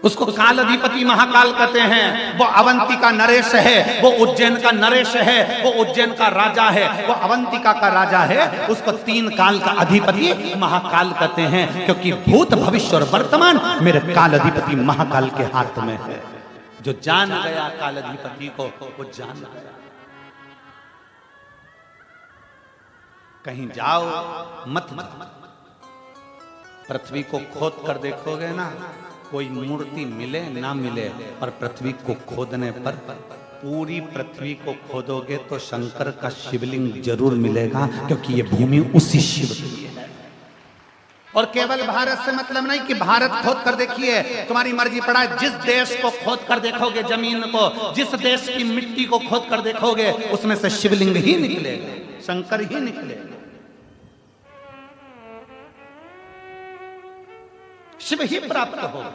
उसको काल अधिपति महाकाल कहते हैं। वो अवंती का नरेश है, वो उज्जैन का नरेश है, वो उज्जैन का राजा है, वो अवंतिका का राजा है। उसको 3 काल का अधिपति महाकाल कहते हैं, क्योंकि भूत भविष्य और वर्तमान मेरे काल अधिपति महाकाल के हाथ में है। जो जान गया काल अधिपति को, वो जान गया। कहीं जाओ मत, पृथ्वी को खोद कर देखोगे ना, कोई मूर्ति मिले ना मिले, पर पृथ्वी को खोदने पर पूरी पृथ्वी को खोदोगे तो शंकर का शिवलिंग जरूर मिलेगा, क्योंकि ये भूमि उसी शिव की है। और केवल भारत से मतलब नहीं कि भारत खोद कर देखिए, तुम्हारी मर्जी पड़ा है। जिस देश को खोद कर देखोगे, जमीन को, जिस देश की मिट्टी को खोद कर देखोगे, उसमें से शिवलिंग ही निकलेगा, शंकर ही निकलेगा, शिव ही प्राप्त होगा।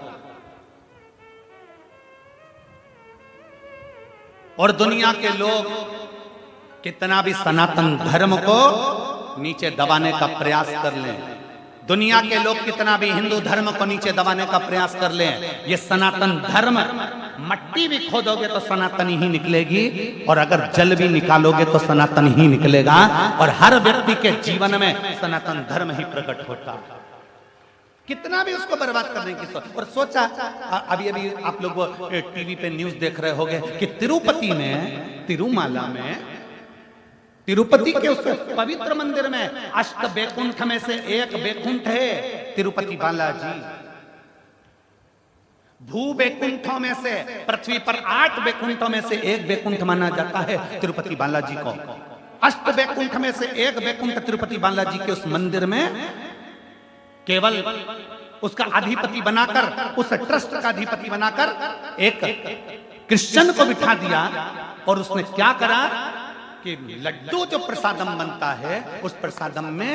और दुनिया के लोग कितना भी सनातन धर्म को नीचे दबाने का प्रयास कर लें, दुनिया के लोग कितना भी हिंदू धर्म को नीचे दबाने का प्रयास कर लें, ये सनातन धर्म, मट्टी भी खोदोगे तो सनातन ही निकलेगी, और अगर जल भी निकालोगे तो सनातन ही निकलेगा। और हर व्यक्ति के जीवन में सनातन धर्म ही प्रकट होता है, कितना भी उसको बर्बाद करने की सोच। और सोचा, अभी अभी आप लोग टीवी पे न्यूज देख रहे होंगे कि तिरुपति में, तिरुमाला में, तिरुपति के उस पवित्र मंदिर में अष्ट बैकुंठ में से एक बैकुंठ है तिरुपति बालाजी। भू बैकुंठों में से, पृथ्वी पर 8 बैकुंठों में से एक बैकुंठ माना जाता है तिरुपति बालाजी को। अष्ट बैकुंठ में से एक बैकुंठ तिरुपति बालाजी के उस मंदिर में केवल उसका अधिपति बनाकर, उस ट्रस्ट का अधिपति बनाकर एक क्रिश्चियन को बिठा दिया। और उसने क्या करा कि लड्डू जो प्रसादम बनता है, उस प्रसादम में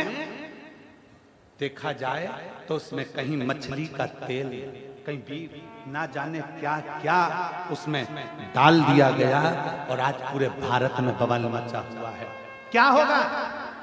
देखा जाए तो उसमें कहीं मछली का तेल, कहीं भी ना जाने क्या क्या उसमें डाल दिया गया। और आज पूरे भारत में बवाल मचा हुआ है। क्या होगा?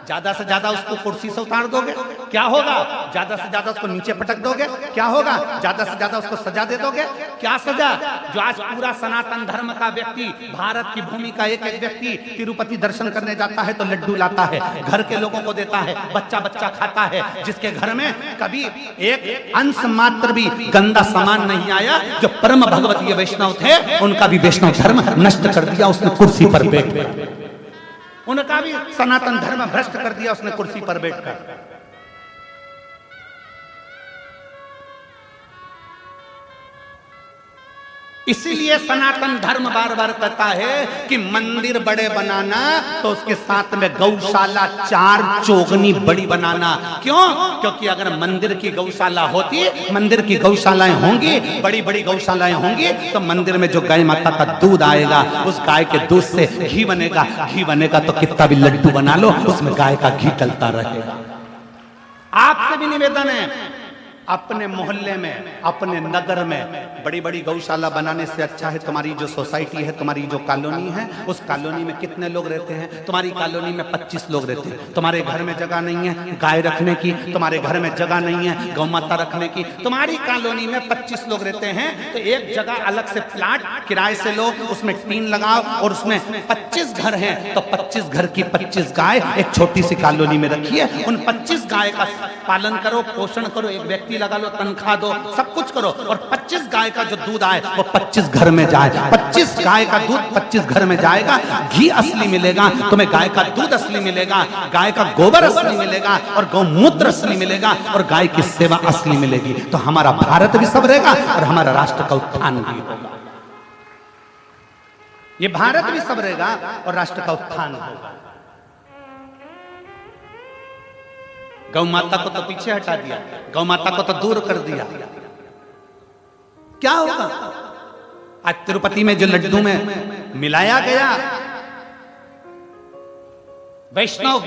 ज्यादा से ज्यादा उसको कुर्सी से उतार दोगे, क्या होगा? ज्यादा से ज्यादा उसको नीचे पटक दोगे, क्या होगा? ज्यादा से ज्यादा उसको सजा दे दोगे, क्या सजा? जो आज पूरा सनातन धर्म का व्यक्ति, भारत की भूमि का एक एक व्यक्ति तिरुपति दर्शन करने जाता है तो लड्डू लाता है, घर के लोगों को देता है, बच्चा बच्चा खाता है। जिसके घर में कभी एक अंश मात्र भी गंदा सामान नहीं आया, जो परम भगवतीय वैष्णव थे, उनका भी वैष्णव धर्म नष्ट कर दिया उसने कुर्सी पर बैठकर। उनका भी सनातन धर्म भ्रष्ट कर दिया उसने कुर्सी पर बैठकर। इसीलिए सनातन धर्म बार बार कहता है कि मंदिर बड़े बनाना तो उसके साथ में गौशाला 4 चौगनी बड़ी बनाना। क्यों? क्योंकि अगर मंदिर की गौशाला होती, मंदिर की गौशालाएं होंगी, बड़ी बड़ी गौशालाएं होंगी, तो मंदिर में जो गाय माता का दूध आएगा, उस गाय के दूध से घी बनेगा, घी बनेगा तो कितना भी लड्डू बना लो, उसमें गाय का घी चलता रहेगा। आपसे भी निवेदन है, अपने मोहल्ले में, अपने नगर में बड़ी बड़ी गौशाला बनाने से अच्छा है तुम्हारी जो सोसाइटी है, तुम्हारी जो कॉलोनी है, उस कॉलोनी में कितने लोग रहते हैं? तुम्हारी कॉलोनी में 25 लोग रहते हैं। तुम्हारे घर में जगह नहीं है गाय रखने की, तुम्हारे घर में जगह नहीं है गौ माता रखने की, तुम्हारी कॉलोनी में 25 लोग रहते हैं, तो एक जगह अलग से प्लाट किराए से लो, उसमें टीन लगाओ, और उसमें 25 घर हैं तो 25 घर की 25 गाय एक छोटी सी कॉलोनी में रखिए। उन 25 गाय का पालन करो, पोषण करो, एक व्यक्ति लगा लो, तनख्वाह दो, सब कुछ करो, और 25 गाय का जो दूध आए वो 25 घर में जाए। 25 गाय का दूध 25 घर में जाएगा, घी असली मिलेगा तुम्हें, गाय का दूध असली मिलेगा, गाय का गोबर असली मिलेगा, और गौमूत्र असली मिलेगा, और गाय की सेवा असली मिलेगी। तो हमारा भारत भी संवरेगा और हमारा राष्ट्र का उत्थान भी होगा। ये भारत भी संवरेगा और राष्ट्र का उत्थान होगा। गौ माता को तो पीछे हटा दिया, गौ माता को तो दूर कर दिया, क्या होगा? आज तिरुपति में जो लड्डू में मिलाया गया, वैष्णव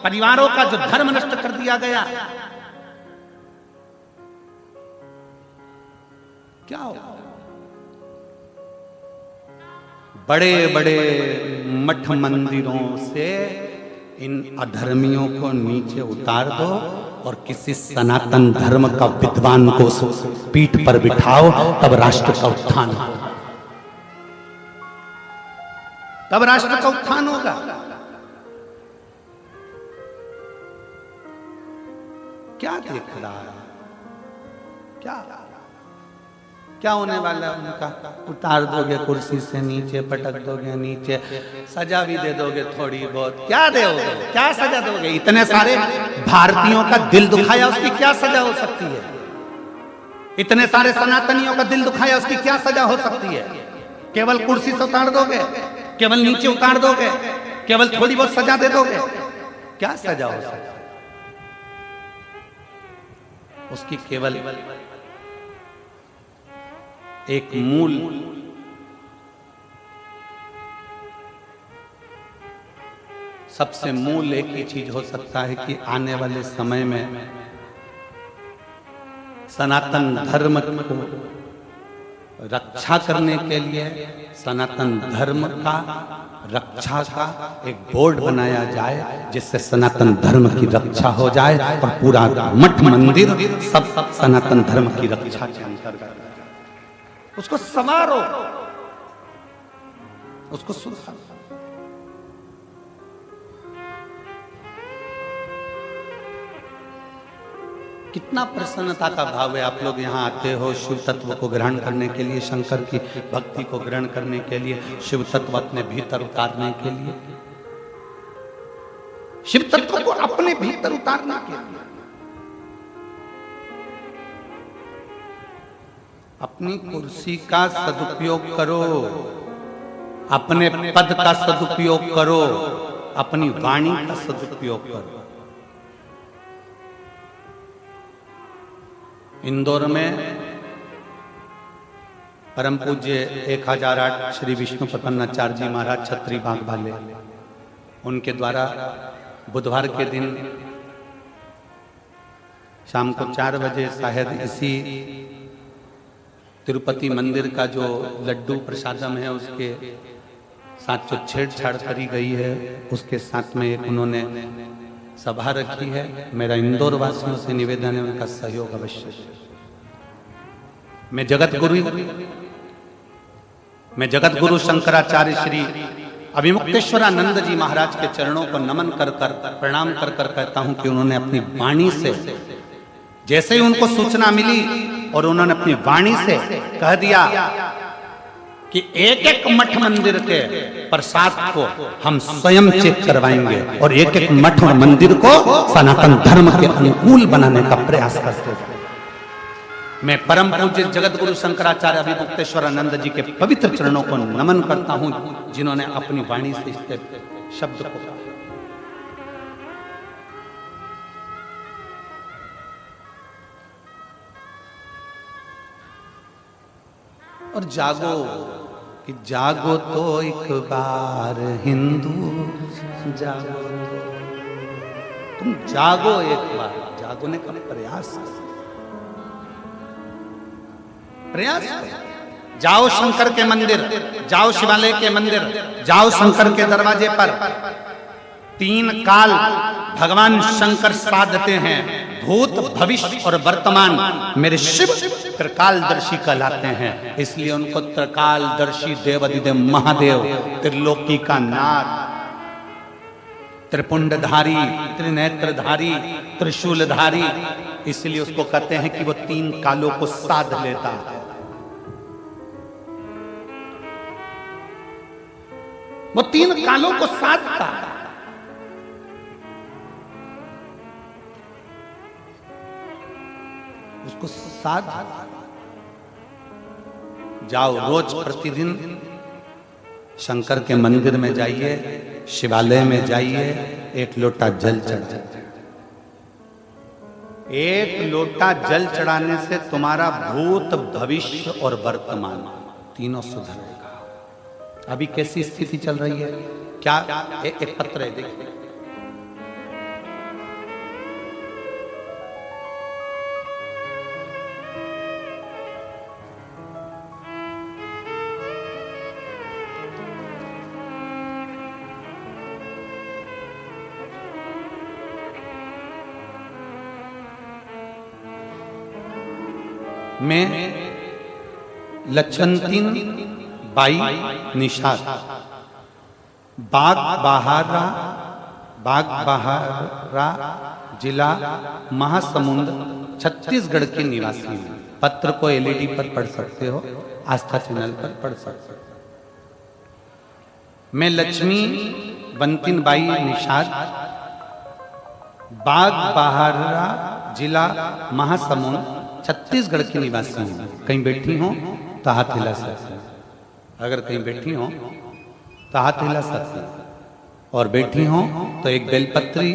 परिवारों का जो धर्म नष्ट कर दिया गया, क्या होगा? बड़े बड़े मठ मंदिरों से इन अधर्मियों को नीचे उतार दो और किसी सनातन धर्म का विद्वान को पीठ पर बिठाओ, तब राष्ट्र का उत्थान होगा, तब राष्ट्र का उत्थान होगा। क्या देख रहा है, क्या होने वाला है उनका? उतार दोगे कुर्सी से नीचे, पटक दोगे नीचे, सजा भी दे दोगे थोड़ी बहुत, क्या दोगे, क्या सजा दोगे? इतने सारे भारतीयों का दिल दुखाया, उसकी क्या सजा हो सकती है? इतने सारे सनातनियों का दिल दुखाया, उसकी क्या सजा हो सकती है? केवल कुर्सी से उतार दोगे, केवल नीचे उतार दोगे, केवल थोड़ी बहुत सजा दे दोगे, क्या सजा हो सकती है? उसकी केवल एक मूल सबसे मूल एक ही चीज हो सकता है कि आने वाले समय में सनातन धर्म को रक्षा करने के लिए सनातन धर्म का रक्षा का एक बोर्ड बनाया जाए, जिससे सनातन धर्म की रक्षा हो जाए और पूरा मठ मंदिर सब सनातन धर्म की रक्षा के अंतर्गत, उसको संवारो, उसको सुधारो। कितना प्रसन्नता का भाव है। आप लोग यहाँ आते हो शिव तत्व को ग्रहण करने के लिए, शंकर की भक्ति को ग्रहण करने के लिए, शिव तत्व अपने भीतर उतारने के लिए, शिव तत्व को अपने भीतर उतारने के लिए। अपनी कुर्सी का सदुपयोग करो, अपने पद का सदुपयोग करो, अपनी वाणी का सदुपयोग करो। इंदौर में परम पूज्य 1008 श्री विष्णु प्रपन्नाचार्य जी महाराज छत्री बाग वाले, उनके द्वारा बुधवार के दिन शाम को 4 बजे शायद इसी तिरुपति मंदिर का जो लड्डू प्रसादम है उसके साथ जो छेड़छाड़ करी गई है, उसके साथ में एक उन्होंने सभा रखी है। मेरा इंदौर वासियों से निवेदन है, उनका सहयोग अवश्य। मैं जगत गुरु शंकराचार्य श्री अभिमुक्तेश्वरानंद जी महाराज के चरणों को नमन कर प्रणाम कर कहता हूं कि उन्होंने अपनी वाणी से, जैसे ही उनको सूचना मिली और उन्होंने अपनी वाणी से कह दिया कि एक एक मठ मंदिर के प्रसाद को हम स्वयं चेक करवाएंगे और एक एक मठ और मंदिर को सनातन धर्म के अनुकूल बनाने का प्रयास करते हैं। मैं परम पूज्य जगत गुरु शंकराचार्य अभिमुक्तेश्वरानंद जी के पवित्र चरणों को नमन करता हूं, जिन्होंने अपनी वाणी से इस शब्द को और जागो कि जागो तो एक बार हिंदू जागो, तुम जागो एक बार, जागने का प्रयास जाओ शंकर के मंदिर, जाओ शिवालय के मंदिर, जाओ शंकर के दरवाजे पर। 3 काल भगवान शंकर साधते हैं, भूत भविष्य और वर्तमान। मेरे शिव त्रिकालदर्शी कहलाते हैं, इसलिए उनको त्रिकालदर्शी देवाधिदेव महादेव, त्रिलोकी का नाथ, त्रिपुंडधारी, त्रिनेत्रधारी, त्रिशूलधारी, इसलिए उसको कहते हैं कि वो 3 कालों को साध लेता है। वो 3 कालों को साधता है। उसको साध जाओ, रोज प्रतिदिन शंकर के मंदिर में जाइए, शिवालय में जाइए, 1 लोटा जल चढ़ाइए। 1 लोटा जल चढ़ाने से तुम्हारा भूत भविष्य और वर्तमान तीनों सुधरेगा। अभी कैसी स्थिति चल रही है? क्या एक पत्र है, देखिए। मैं लक्षणतीन बाई निषाद, बाग बहारा जिला महासमुंद छत्तीसगढ़ के निवासी हूँ। पत्र को एलईडी पर पढ़ सकते हो, आस्था चैनल पर पढ़ सकते हो। मैं लक्ष्मी बंतिन बाई निषाद, बाग बहारा जिला महासमुंद छत्तीसगढ़ की निवासी हूँ। कहीं बैठी हूँ तो हाथ हिला सकते हैं, अगर कहीं बैठी हूँ तो हाथ हिला सकते हैं, और बैठी हूँ तो एक बेलपत्री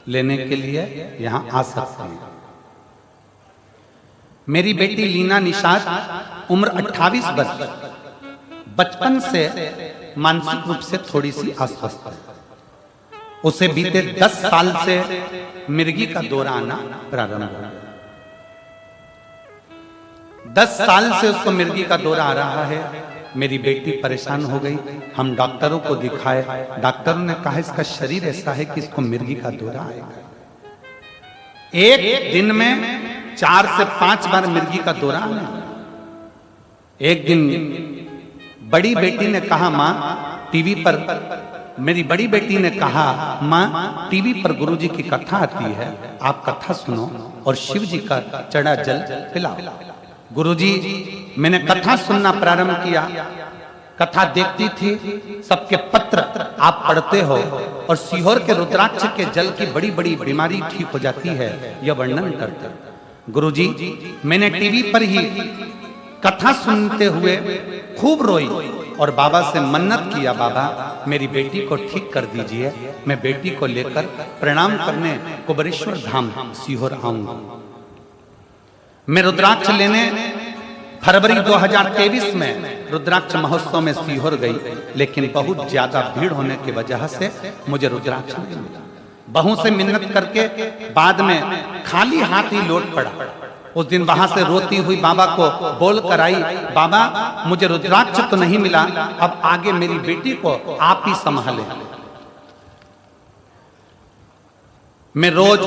लेने के लिए यहाँ आ सकते हैं। मेरी बेटी लीना निषाद, उम्र 28 वर्ष, बचपन से मानसिक रूप से थोड़ी सी अस्वस्थ है। उसे बीते 10 साल से मिर्गी का दौरा आना प्रारंभ हो गया। 10 साल से उसको मिर्गी का दौरा आ रहा है। मेरी बेटी परेशान हो गई, हम डॉक्टरों को दिखाए, डॉक्टरों ने कहा इसका शरीर ऐसा है कि इसको मिर्गी का दौरा आएगा। एक दिन में 4 से 5 बार मिर्गी का दौरा आना। एक दिन बड़ी बेटी ने कहा, माँ टीवी पर, मेरी बड़ी बेटी ने कहा, माँ टीवी पर गुरुजी की कथा आती है, आप कथा सुनो और शिव जी का चढ़ा जल पिलाओ। गुरुजी, मैंने कथा सुनना प्रारंभ किया, कथा देखती थी, सबके पत्र आप पढ़ते हो और सीहोर के रुद्राक्ष के जल की बड़ी बड़ी बीमारी ठीक हो जाती है, यह वर्णन करते। गुरुजी, मैंने टीवी पर ही कथा सुनते हुए खूब रोई और बाबा से मन्नत किया, बाबा मेरी बेटी को ठीक कर दीजिए, मैं बेटी को लेकर प्रणाम करने कुबेरेश्वर धाम सीहोर आऊंगा। मैं रुद्राक्ष लेने फरवरी 2023 में रुद्राक्ष महोत्सव में सीहोर गई, लेकिन बहुत ज्यादा भीड़ होने की वजह से मुझे रुद्राक्ष नहीं मिला। बहू से मिन्नत करके बाद में खाली हाथ ही लौट पड़ा। उस दिन वहां से रोती हुई बाबा को बोल कर आई, बाबा मुझे रुद्राक्ष तो नहीं मिला, अब आगे मेरी बेटी को आप ही संभालें। मैं रोज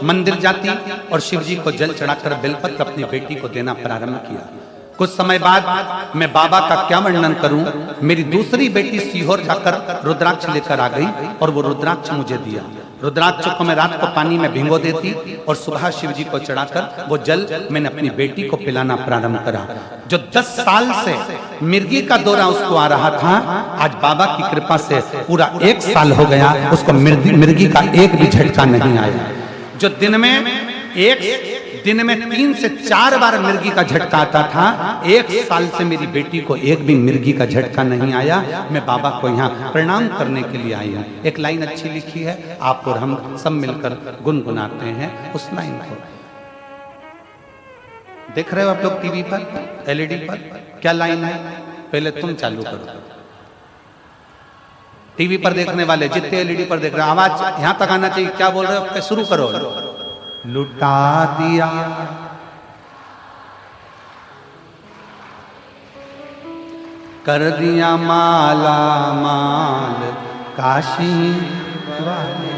मंदिर जाती और शिवजी को जल चढ़ाकर बेलपत्र अपनी बेटी को देना प्रारंभ किया। कुछ समय बाद मैं बाबा का क्या वर्णन करूं, मेरी दूसरी बेटी सीहोर जाकर रुद्राक्ष लेकर आ गई और वो रुद्राक्ष मुझे दिया। रुद्राक्ष को मैं रात को पानी में भिगो देती और सुबह शिवजी को चढ़ाकर वो जल मैंने अपनी बेटी को पिलाना प्रारंभ करा। जो 10 साल से मिर्गी का दौरा उसको आ रहा था, आज बाबा की कृपा से पूरा 1 साल हो गया, उसको मिर्गी का एक भी झटका नहीं आया। जो दिन में 3 से 4 बार मिर्गी का झटका आता था, 1 साल से मेरी बेटी को एक भी मिर्गी का झटका नहीं आया। मैं बाबा को यहाँ प्रणाम करने के लिए आई हूँ। एक लाइन अच्छी लिखी है, आप और हम सब मिलकर गुनगुनाते हैं उस लाइन को। देख रहे हो आप लोग टीवी पर, एलईडी पर, क्या लाइन है? पहले तुम चालू करो। टीवी पर देखने वाले जितने एलईडी पर देख रहे हैं, आवाज यहां तक आना चाहिए। क्या बोल रहे हो? शुरू करो। लुटा दिया कर दिया माला माल काशी वाले।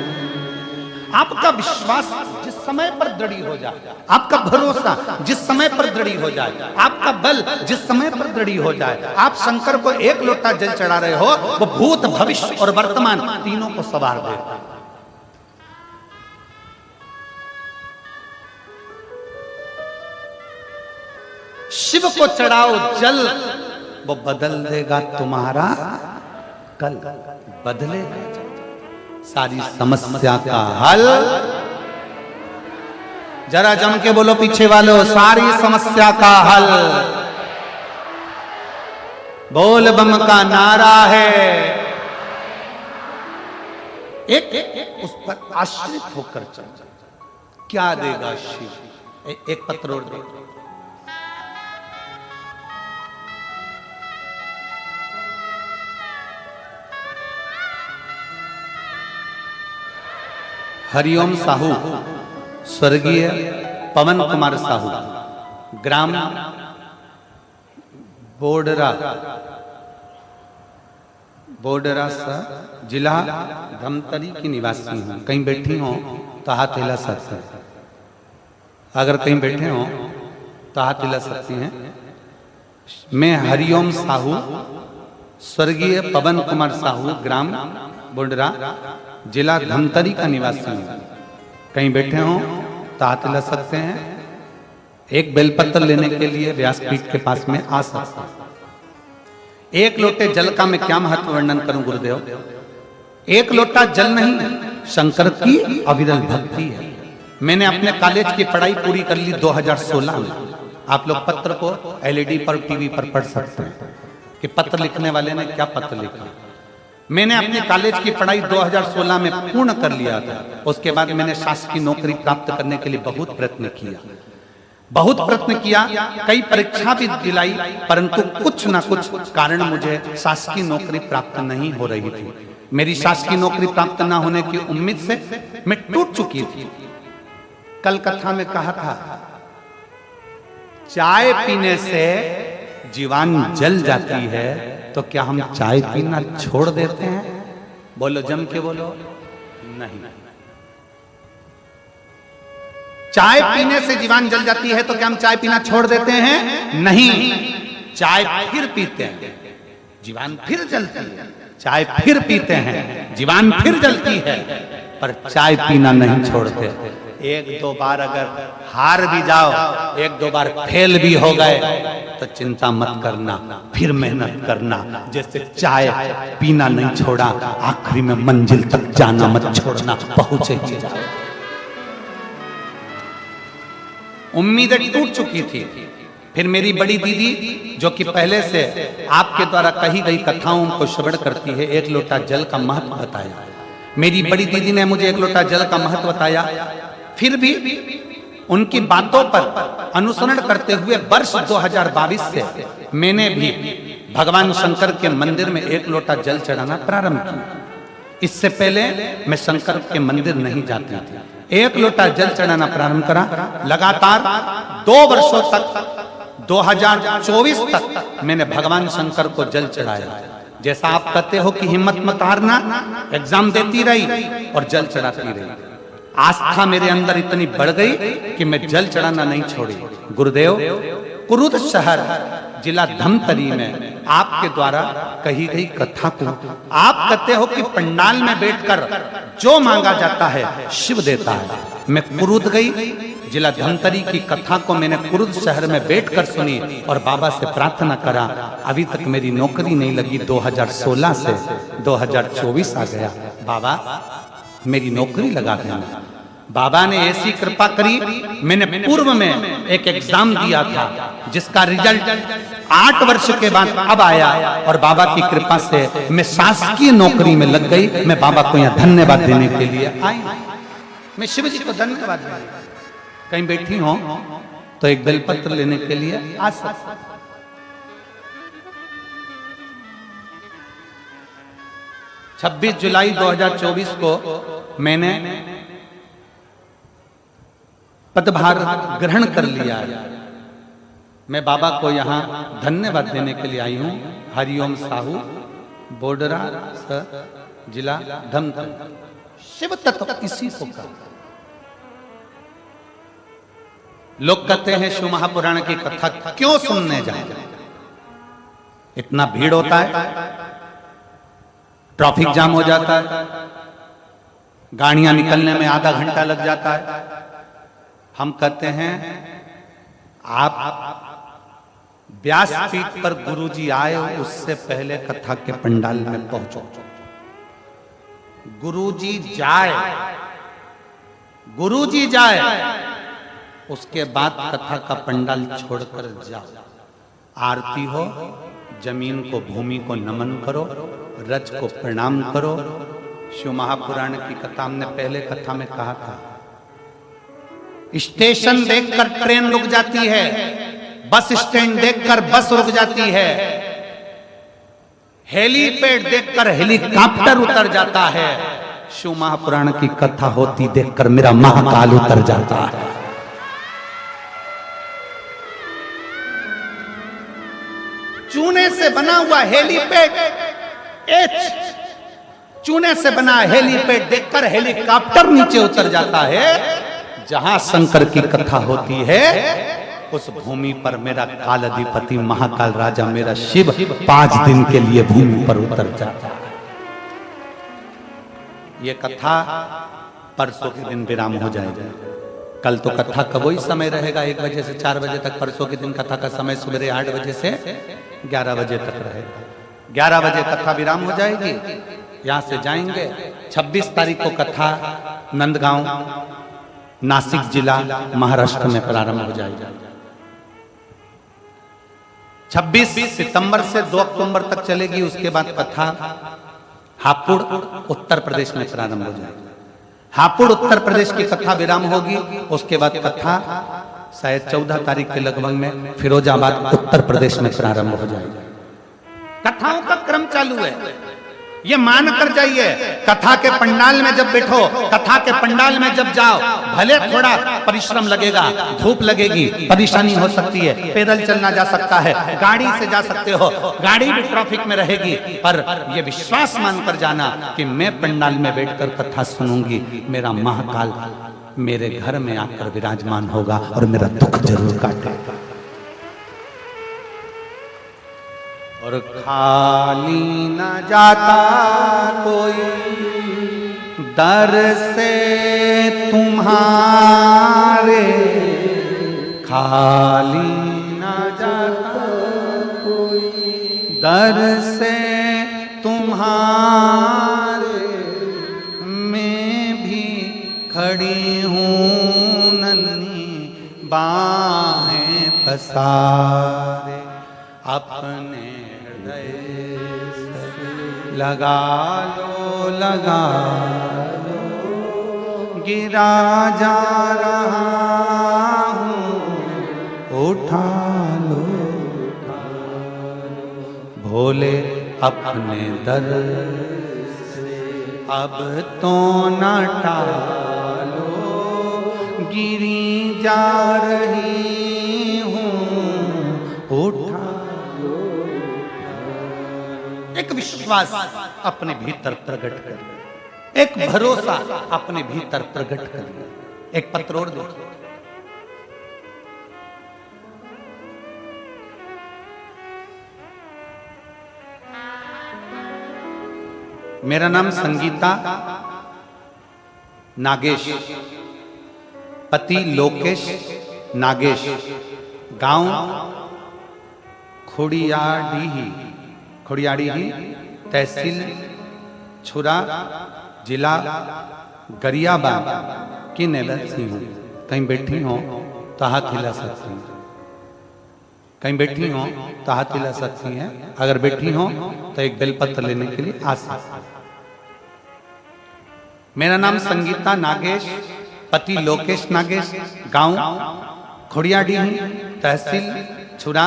आपका विश्वास जिस समय पर दृढ़ हो जाए, आपका भरोसा जिस समय पर दृढ़ हो जाए, आपका बल जिस समय पर दृढ़ हो जाए, आप शंकर को 1 लोटा जल चढ़ा रहे हो, वो भूत भविष्य और वर्तमान तीनों को सवार देगा। शिव को चढ़ाओ जल, वो बदल देगा तुम्हारा कल, बदलेगा सारी समस्या का हल। जरा जम के बोलो पीछे वालों, सारी समस्या का हल बोल बम का नारा है। एक उस पर आश्रित होकर चल, क्या देगा शिव? एक पत्र और दे। हरिओम साहू, स्वर्गीय पवन कुमार साहू, ग्राम बोडरा जिला धमतरी की निवासी हूँ। कहीं बैठी हो तो हाथ हिला सकते हैं, अगर कहीं बैठे हो तो हाथ हिला सकती हैं। मैं हरिओम साहू, स्वर्गीय पवन कुमार साहू, ग्राम बुंडरा, जिला धमतरी का निवासी हूँ। कहीं बैठे हो तो हाथ हिला सकते हैं। एक बेलपत्र लेने के लिए व्यासपीठ के पास में आ सकते हैं। एक लोटे जल का मैं क्या महत्व वर्णन करूं गुरुदेव। एक लोटा जल नहीं, शंकर की अविरल भक्ति है। मैंने अपने कॉलेज की पढ़ाई पूरी कर ली 2016 में। आप लोग पत्र को एलईडी पर, टीवी पर पढ़ सकते हैं कि पत्र लिखने वाले ने क्या पत्र लिखा। मैंने अपने कॉलेज की पढ़ाई 2016 में पूर्ण कर लिया था। उसके बाद मैंने शासकीय नौकरी प्राप्त करने के लिए बहुत प्रयत्न किया, कई परीक्षा भी दिलाई, परंतु कुछ ना कुछ कारण मुझे शासकीय नौकरी प्राप्त नहीं हो रही थी। मेरी शासकीय नौकरी प्राप्त ना होने की उम्मीद से मैं टूट चुकी थी। कल कथा में कहा था, चाय पीने से जीवान जल जाती है, तो क्या हम चाय पीना छोड़ देते हैं? बोलो, जम के बोलो। नहीं। चाय पीने से जीवान जल जाती है तो क्या हम चाय पीना छोड़ देते हैं? नहीं, चाय फिर पीते हैं, जीवान फिर जलती है। चाय फिर पीते हैं, जीवान फिर जलती है, पर चाय पीना नहीं छोड़ते। एक दो बार अगर हार भी जाओ, एक दो बार फेल भी हो गए, तो चिंता मत करना, फिर मेहनत करना। जैसे चाय पीना नहीं छोड़ा, आखिरी में मंजिल तक जाना मत छोड़ना, पहुंचे ही जाओ। उम्मीदें टूट चुकी थी। फिर मेरी बड़ी दीदी, जो कि पहले से आपके द्वारा कही गई कथाओं को श्रवण करती है, एक लोटा जल का महत्व बताया। मेरी बड़ी दीदी ने मुझे एक लोटा जल का महत्व बताया। फिर भी उनकी बातों पर अनुसरण करते हुए वर्ष 2022 से मैंने भी भगवान शंकर के मंदिर में एक लोटा जल चढ़ाना प्रारंभ किया। इससे पहले मैं शंकर के मंदिर नहीं जाती थी। एक लोटा जल चढ़ाना प्रारंभ करा। लगातार 2 वर्षों तक, 2024 तक मैंने भगवान शंकर को जल चढ़ाया। जैसा आप कहते हो कि हिम्मत मत हारना, एग्जाम देती रही और जल चढ़ाती रही। आस्था मेरे अंदर इतनी बढ़ गई कि मैं जल चढ़ाना नहीं छोड़ी। गुरुदेव, कुरुद शहर, जिला धमतरी में आपके द्वारा कही गई कथा को आप कहते हो कि पंडाल में बैठकर जो मांगा जाता है शिव देता है। मैं कुरुद गई, जिला धमतरी की कथा को मैंने कुरुद शहर में बैठकर सुनी और बाबा से प्रार्थना करा। अभी तक मेरी नौकरी नहीं लगी। 2016 से 2024 आ गया। बाबा, मेरी नौकरी लगा देना। बाबा ने ऐसी कृपा करी, मैंने पूर्व में एक एग्जाम दिया था जिसका रिजल्ट 8 वर्ष के बाद अब आया और बाबा की कृपा से मैं शासकीय नौकरी में लग गई। मैं बाबा को यहाँ धन्यवाद देने के लिए आई। मैं शिव जी को धन्यवाद देने, कहीं बैठी हो तो एक बेलपत्र लेने के लिए आ सकते। 26 जुलाई 2024 को मैंने पदभार ग्रहण कर लिया है। मैं बाबा को यहाँ धन्यवाद देने के लिए आई हूँ। हरिओम साहू, बोडरा, जिला धमतरी। शिव तत्व इसी को कहते हैं। लोग कहते हैं शिव महापुराण की कथा क्यों सुनने जाए? इतना भीड़ होता है, ट्रैफिक जाम हो जाता है, गाड़ियां निकलने में आधा घंटा लग जाता है। हम कहते हैं आप व्यासपीठ पर गुरुजी आए, उससे पहले कथा के पंडाल में पहुंचो। गुरुजी जाए, उसके बाद कथा का पंडाल छोड़कर जाओ। आरती हो, जमीन को, भूमि को नमन करो, रज को प्रणाम करो। शिव महापुराण की कथा हमने पहले कथा में कहा था, स्टेशन देखकर ट्रेन रुक जाती है, बस स्टैंड देखकर बस रुक जाती है, हेलीपैड देखकर हेलीकॉप्टर उतर जाता है। शिव महापुराण की कथा होती देखकर मेरा महाकाल उतर जाता है। चूने से बना हुआ हेलीपैड, चूने से बना हेलीपैड देखकर हेलीकॉप्टर नीचे उतर जाता है। जहां शंकर की कथा होती है उस भूमि पर मेरा काल अधिपति महाकाल राजा मेरा शिव 5 दिन के लिए भूमि पर उतर जाता। ये कथा परसों के दिन विराम हो जाएगा। कल तो कथा का वही समय रहेगा 1 बजे से 4 बजे तक। परसों के दिन कथा का समय सवेरे 8 बजे से 11 बजे तक रहेगा। 11 बजे कथा विराम हो जाएगी। यहां से जाएंगे 26 तारीख को कथा नंदगांव नासिक जिला महाराष्ट्र में प्रारंभ हो जाएगा। 26 सितंबर से 2 अक्टूबर तक चलेगी। उसके बाद कथा हापुड़ उत्तर प्रदेश में प्रारंभ हो जाएगी। हापुड़ उत्तर प्रदेश की कथा विराम होगी। उसके बाद कथा शायद 14 तारीख के लगभग में फिरोजाबाद उत्तर प्रदेश में प्रारंभ हो जाएगी। कथाओं का क्रम चालू है, ये मान कर जाइए। कथा के पंडाल में जब बैठो, कथा के पंडाल में जब जाओ, भले थोड़ा परिश्रम लगेगा, धूप लगेगी, परेशानी हो सकती है, पैदल चलना जा सकता है, गाड़ी से जा सकते हो, गाड़ी भी ट्रैफिक में रहेगी, पर यह विश्वास मानकर जाना कि मैं पंडाल में बैठकर कथा सुनूंगी, मेरा महाकाल मेरे घर में आकर विराजमान होगा और मेरा दुख जरूर काटेगा। और खाली न जाता कोई दर से तुम्हारे, खाली न जाता कोई दर से तुम्हारे, मैं भी खड़ी हूँ नन्ही बाहें पसारे, अपने लगा लो गिरा जा रहा हूँ उठा लो भोले अपने दर से अब तो न टालो, गिरी जा रही हूँ उठा। एक विश्वास अपने भीतर प्रकट करिए, एक भरोसा अपने भीतर प्रकट करिए। एक पत्र और देखिए, मेरा नाम संगीता नागेश, पति लोकेश नागेश, गांव खोड़ियाड़ी ही, तहसील छुरा, जिला गरियाबाद की निवासी हूँ। कहीं बैठी हो तो हाथ हिला सकती हैं, कहीं बैठी हो तो हाथ हिला सकती हैं। अगर बैठी हो तो एक बेलपत्र लेने के लिए आ सकती हैं। मेरा नाम संगीता नागेश, पति लोकेश नागेश, गांव खोड़ियाड़ी, तहसील छुरा,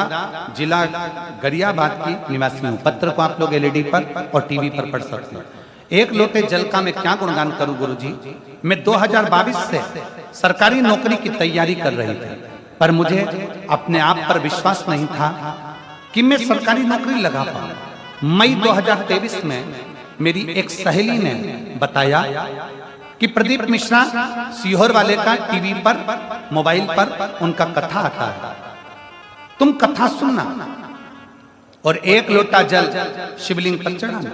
जिला गरियाबाद की निवासी हूँ। पत्र को आप लोग एलईडी पर और टीवी पर पढ़ सकते हैं। एक लोटे जल का मैं क्या गुणगान करूं गुरुजी। मैं 2022 से सरकारी नौकरी की तैयारी कर रही थी, पर मुझे अपने आप पर विश्वास नहीं था कि मैं सरकारी नौकरी लगा पाऊं। मई 2023 में मेरी एक सहेली ने बताया कि प्रदीप मिश्रा सीहोर वाले का टीवी पर मोबाइल पर उनका कथा आता है, तुम कथा सुनना और 1 लोटा जल शिवलिंग पर चढ़ाना।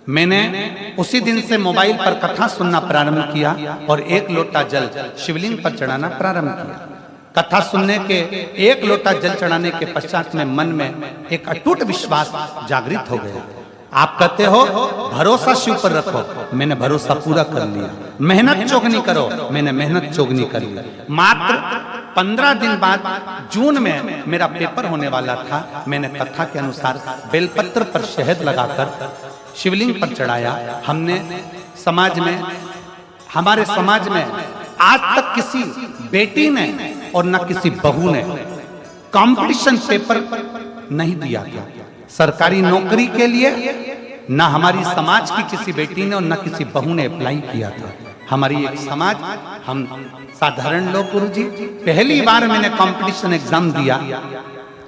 मैंने उसी दिन से मोबाइल पर कथा सुनना प्रारंभ किया और 1 लोटा जल शिवलिंग पर चढ़ाना प्रारंभ किया। कथा सुनने के 1 लोटा जल चढ़ाने के पश्चात में मन में एक अटूट विश्वास जागृत हो गया। आप कहते हो भरोसा शिव पर रखो, मैंने भरोसा पूरा कर लिया। मेहनत चौगनी करो, मैंने मेहनत चौगनी कर ली। मात्र 15 दिन बाद जून में मेरा पेपर होने वाला था। मैंने कथा के अनुसार बेलपत्र पर शहद लगाकर शिवलिंग पर चढ़ाया। हमने समाज में, हमारे समाज में आज तक किसी बेटी ने और न किसी बहू ने कंपटीशन पेपर नहीं दिया था सरकारी नौकरी के लिए। न हमारी समाज की किसी बेटी ने और न किसी बहू ने अप्लाई किया था। हमारी एक समाज, हम साधारण लोग गुरुजी, पहली बार मैंने कंपटीशन एग्जाम दिया,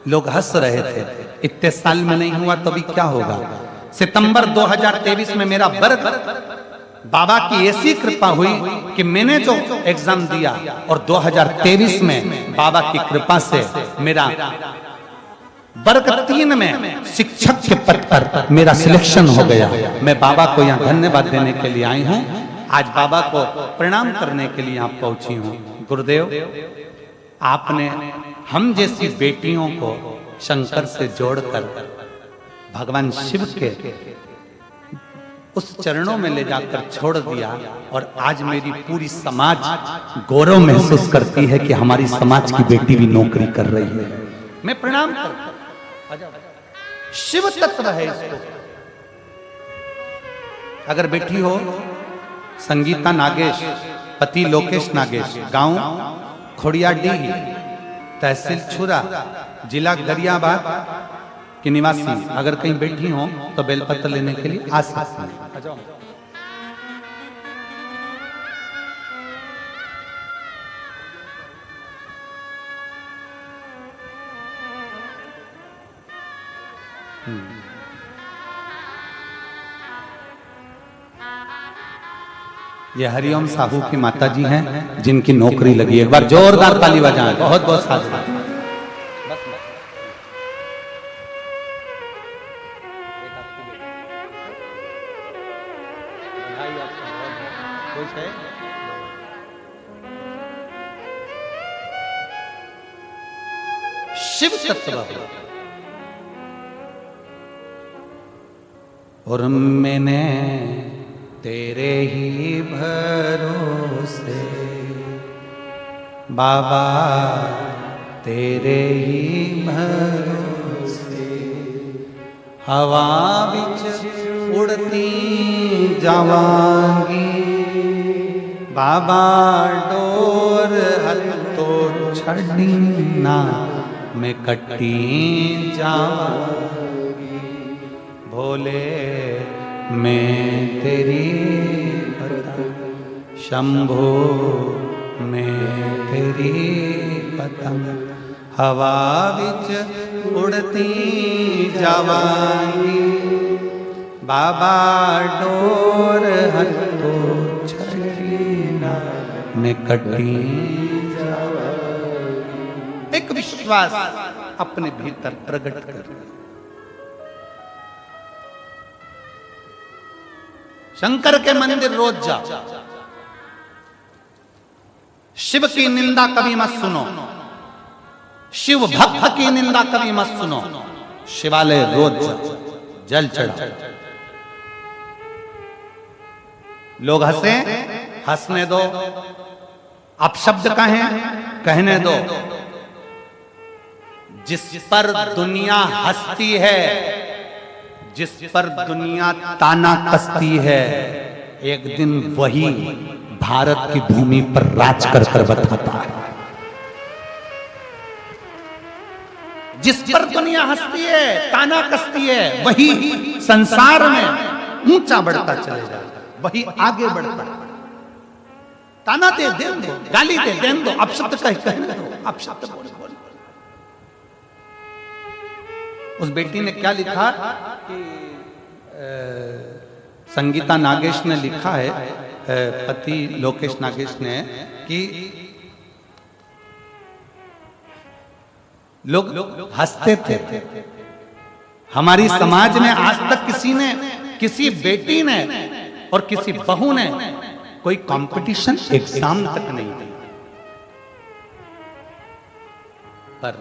लोग हंस रहे थे। इतने साल में नहीं हुआ तो भी क्या होगा। सितंबर 2023 में मेरा वर्ग बाबा की ऐसी कृपा हुई कि मैंने जो एग्जाम दिया और 2023 में बाबा की कृपा से मेरा वर्ग 3 में शिक्षक के पद पर मेरा सिलेक्शन हो गया। मैं बाबा को यहाँ धन्यवाद देने के लिए आई हूँ। आज बाबा को प्रणाम करने के लिए यहाँ पहुंची हूँ। गुरुदेव, आपने हम जैसी बेटियों को शंकर से जोड़कर भगवान शिव के उस चरणों में ले जाकर छोड़ दिया और आज मेरी पूरी समाज गौरव महसूस करती है कि हमारी समाज की बेटी भी नौकरी कर रही है। मैं प्रणाम करता हूं। शिव तत्व है इसको। अगर बेटी हो संगीता नागेश, पति लोकेश नागेश, गांव खोड़ियाडीह, तहसील छुरा, जिला गरियाबाद की निवासी, अगर कहीं बैठी हो तो बेलपत्र लेने के लिए आ सकती हैं। ये हरिओम साहू की माता जी हैं जिनकी नौकरी लगी। एक बार जोरदार ताली बजाएं। बहुत बहुत साधुवाद। शिव तत्व और मैंने तेरे ही भरोसे बाबा, तेरे ही भरोसे हवा बिच उड़ती जावांगी बाबा, डोर हत्तो छड़ी ना मैं कटी जावांगी भोले, मैं तेरी पतंग शंभो, मैं तेरी पतंग हवा विच उड़ती जावांगी बाबा, डोर हत्थों छड़ी ना मैं कटी जावांगी। एक विश्वास अपने भीतर प्रकट कर। शंकर के मंदिर रोज जाओ। शिव की निंदा कभी मत सुनो, शिव भक्त की निंदा कभी मत सुनो। शिवालय रोज जाओ, जल चढ़ाओ। लोग हंसे, हंसने दो, अपशब्द कहें, कहने दो। जिस पर दुनिया हंसती है, जिस पर दुनिया ताना कसती है, एक दिन वही भारत की भूमि पर राज कर कर बताता है। जिस पर दुनिया हंसती है, ताना कसती है, वही संसार में ऊंचा बढ़ता चले जाता है, वही आगे बढ़ता है। ताना दे दो, गाली दे दो, अपशब्द कहने दो, अपशब्द बोल। उस बेटी ने क्या लिखा कि संगीता नागेश ने लिखा है, पति लोकेश नागेश ने, कि लोग हंसते थे। हमारी समाज में आज तक किसी ने, किसी बेटी ने और किसी बहू ने कोई कंपटीशन एग्जाम तक नहीं दी। पर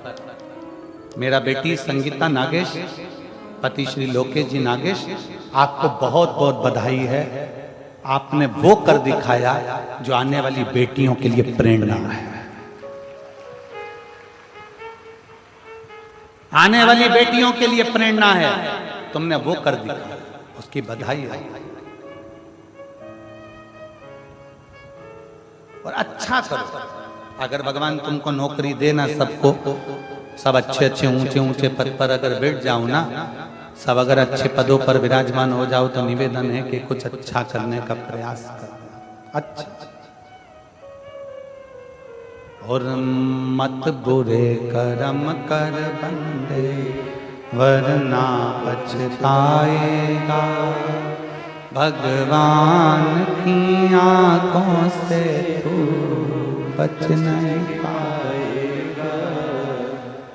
मेरा बेटी संगीता नागेश, पति श्री लोकेश जी नागेश, आपको बहुत बहुत बधाई है। आपने वो कर दिखाया जो आने वाली बेटियों के लिए प्रेरणा है। आने वाली बेटियों के लिए प्रेरणा है। तुमने वो कर दिखाया, उसकी बधाई है। और अच्छा करो। अगर भगवान तुमको नौकरी देना, सबको सब अच्छे अच्छे ऊंचे ऊंचे पद पर अगर बैठ जाओ ना, सब अगर अच्छे पदों पर विराजमान हो जाओ, तो निवेदन है कि कुछ अच्छा करने का प्रयास कर। अच्छा, और मत बुरे कर्म कर बंदे वरना पछताएगा, भगवान की आंखों से तू बच नहीं पाएगा,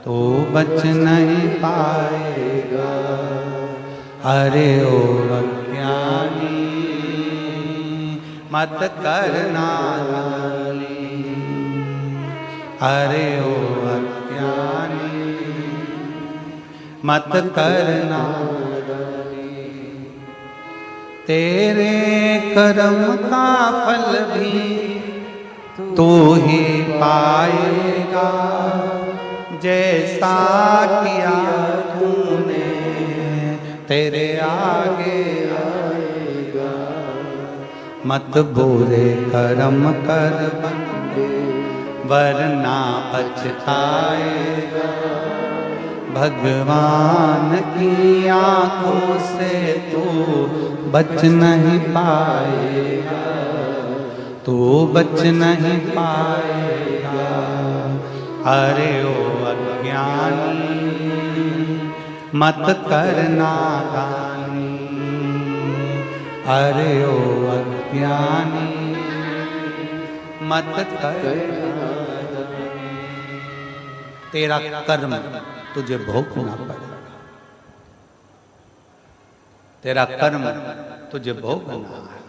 तू बच नहीं पाएगा। अरे ओ अज्ञानी मत करना गाली, अरे ओ अज्ञानी मत करना गाली। तेरे कर्म का फल भी तू ही पाएगा, जैसा किया तूने तेरे आगे आएगा। मत बुरे कर्म कर बंदे वरना पछताएगा। भगवान की आंखों से तू बच नहीं पाएगा, तू बच नहीं पाएगा। अरे ओ अज्ञानी मत करना गानी, अरे ओ अज्ञानी मत करना गानी। तेरा कर्म तुझे भोगना पड़ेगा, तेरा कर्म तुझे भोगना है।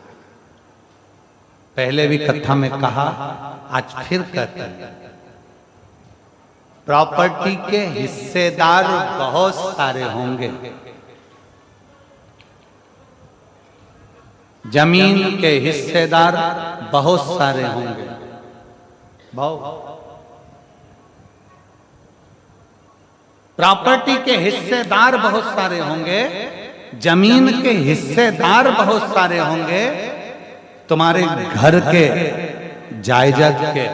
पहले भी कथा में कहा, आज फिर कहते हैं, प्रॉपर्टी के हिस्सेदार बहुत सारे होंगे, जमीन के हिस्सेदार बहुत सारे होंगे। प्रॉपर्टी के हिस्सेदार बहुत सारे होंगे, जमीन के हिस्सेदार बहुत सारे होंगे, तुम्हारे घर के जायदाद के,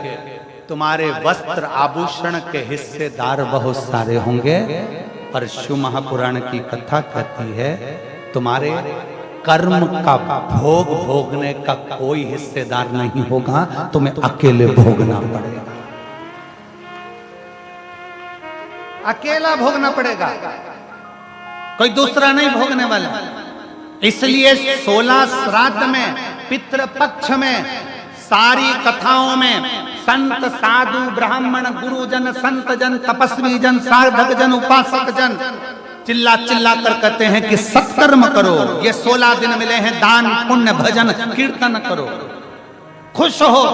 तुम्हारे वस्त्र आभूषण के हिस्सेदार बहुत सारे होंगे। पर शिव महापुराण की कथा कहती है, तुम्हारे कर्म का भोग भोगने का कोई हिस्सेदार नहीं होगा, तुम्हें अकेले भोगना पड़ेगा, अकेला भोगना पड़ेगा, कोई दूसरा नहीं भोगने वाला। इसलिए 16 श्राद्ध में, पितृपक्ष में, सारी कथाओं में संत साधु ब्राह्मण गुरुजन संत जन तपस्वी जन साधक जन उपासक जन चिल्ला चिल्ला कर कहते हैं कि सत्कर्म करो। ये 16 दिन मिले हैं, दान पुण्य भजन कीर्तन करो। खुश हो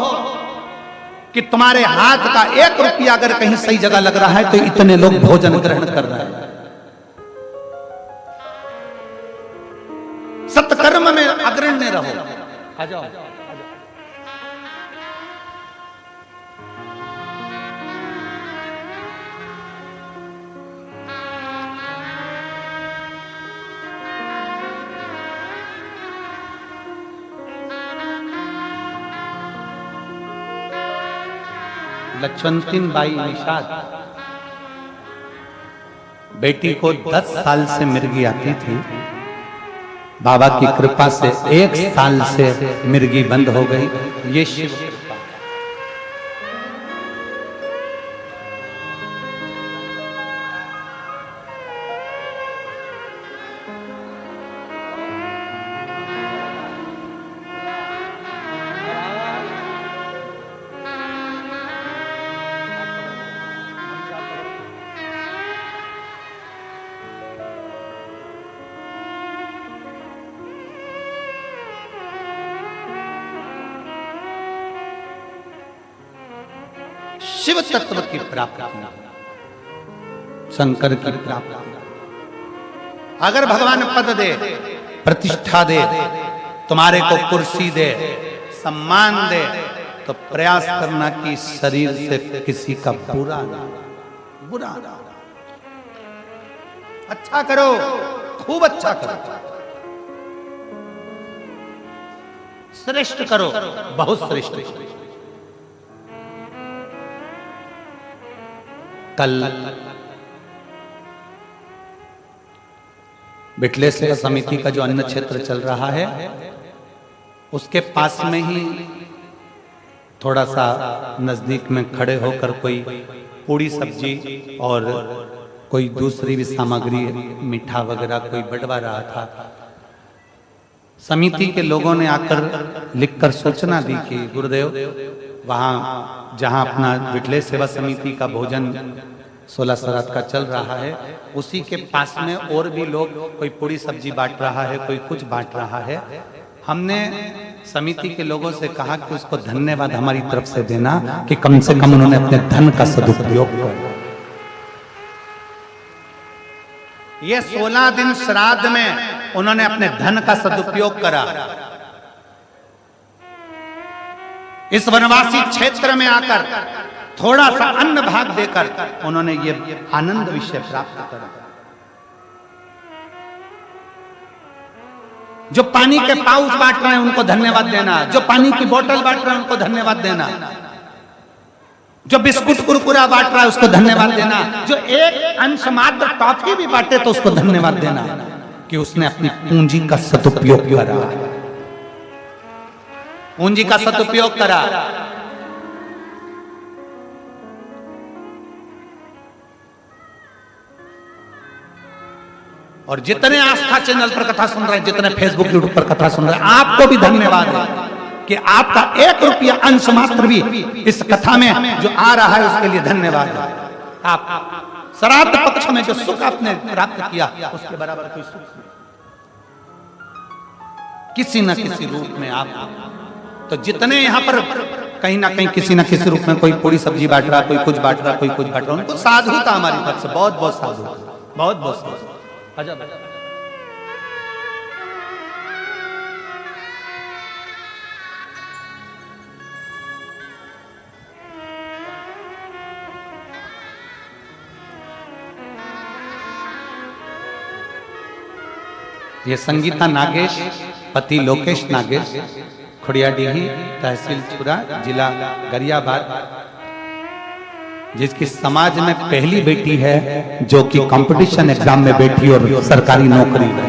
कि तुम्हारे हाथ का 1 रुपया अगर कहीं सही जगह लग रहा है तो इतने लोग भोजन ग्रहण कर रहे हैं। सत्कर्म में अग्रणी रहो। आ जाओ। लक्ष्मणतीन बाई निषाद बेटी को 10 साल से मिर्गी आती थी, बाबा की कृपा से 1 साल से मिर्गी बंद हो गई। ये शिव कृपा। शिव तत्व की प्राप्ति, शंकर की प्राप्ति। अगर भगवान पद दे, प्रतिष्ठा दे, तुम्हारे को कुर्सी दे, सम्मान दे, तो प्रयास करना कि शरीर से किसी का बुरा ना, बुरा ना। अच्छा करो, खूब अच्छा करो, श्रेष्ठ करो, बहुत श्रेष्ठ करो। कल बिटलेश्वर समिति का जो अन्न क्षेत्र चल रहा है, उसके पास में ही थोड़ा सा नजदीक में खड़े होकर कोई पूड़ी सब्जी और कोई दूसरी भी सामग्री मीठा वगैरह कोई बंटवा रहा था। समिति के लोगों ने आकर लिखकर सूचना दी कि गुरुदेव वहां जहां अपना विठले सेवा समिति का भोजन 16 श्राद्ध का चल रहा है, उसी के पास में और भी लोग, कोई पूरी सब्जी बांट रहा है, कोई कुछ बांट रहा है। हमने समिति के लोगों से कहा कि उसको धन्यवाद हमारी तरफ से देना कि कम से कम उन्होंने अपने धन का सदुपयोग किया। ये 16 दिन श्राद्ध में उन्होंने अपने धन का सदुपयोग करा। इस वनवासी क्षेत्र में आकर थोड़ा सा अन्न भाग देकर उन्होंने ये आनंद विषय प्राप्त करा। जो पानी के पाउच बांट रहे हैं उनको धन्यवाद देना, जो पानी की बोतल बांट रहे हैं उनको धन्यवाद देना, जो बिस्कुट कुरकुरा बांट रहा है उसको धन्यवाद देना, जो एक अंश मात्र टॉफी भी बांटे तो उसको धन्यवाद देना कि उसने अपनी पूंजी का सदुपयोग करा, पूंजी का सदुपयोग करा। और जितने आस्था चैनल पर कथा सुन रहे हैं, जितने फेसबुक यूट्यूब पर कथा सुन रहे हैं, आपको भी धन्यवाद है कि आपका 1 रुपया अंश मात्र भी इस कथा में जो आ रहा है उसके लिए धन्यवाद है। आप श्राद्ध पक्ष में जो सुख आपने प्राप्त किया उसके बराबर कोई सुख नहीं, किसी न किसी रूप में आप। तो जितने यहाँ पर कहीं ना कहीं किसी न किसी रूप में कोई पूरी सब्जी बांट रहा, कोई कुछ बांट रहा, कोई कुछ बांट रहा, उनको साधुता हमारी तरफ से बहुत बहुत साधु, बहुत बहुत साधु। ये संगीता नागेश, पति लोकेश नागेश, खुड़ियाडीही, तहसील छुरा, जिला गरियाबाद, जिसकी समाज में पहली बेटी है जो कि कंपटीशन एग्जाम में बैठी और सरकारी नौकरी है।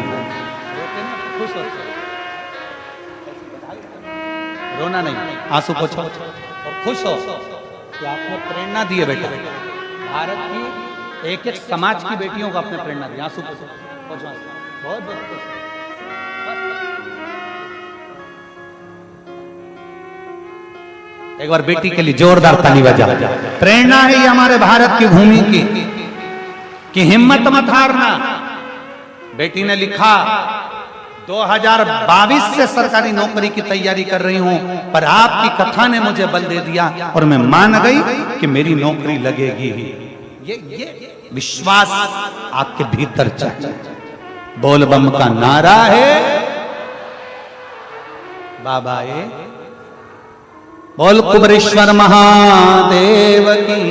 रोना नहीं, आंसू पोछो और खुश हो कि आपने प्रेरणा दी है बेटा। भारत की एक एक समाज की बेटियों को आपने प्रेरणा दी। आंसू पोछो, बहुत बहुत खुश। एक बार बेटी के लिए जोरदार ताली बजा। प्रेरणा है ये हमारे भारत की भूमि की कि हिम्मत मत हारना। बेटी ने लिखा 2022 से सरकारी नौकरी की तैयारी कर रही हूं, पर आपकी कथा ने मुझे बल दे दिया और मैं मान गई कि मेरी नौकरी लगेगी ही। ये विश्वास आपके भीतर चाहिए। बोल बम का नारा है बाबा ये, बोल कुबरेश्वर महादेव की,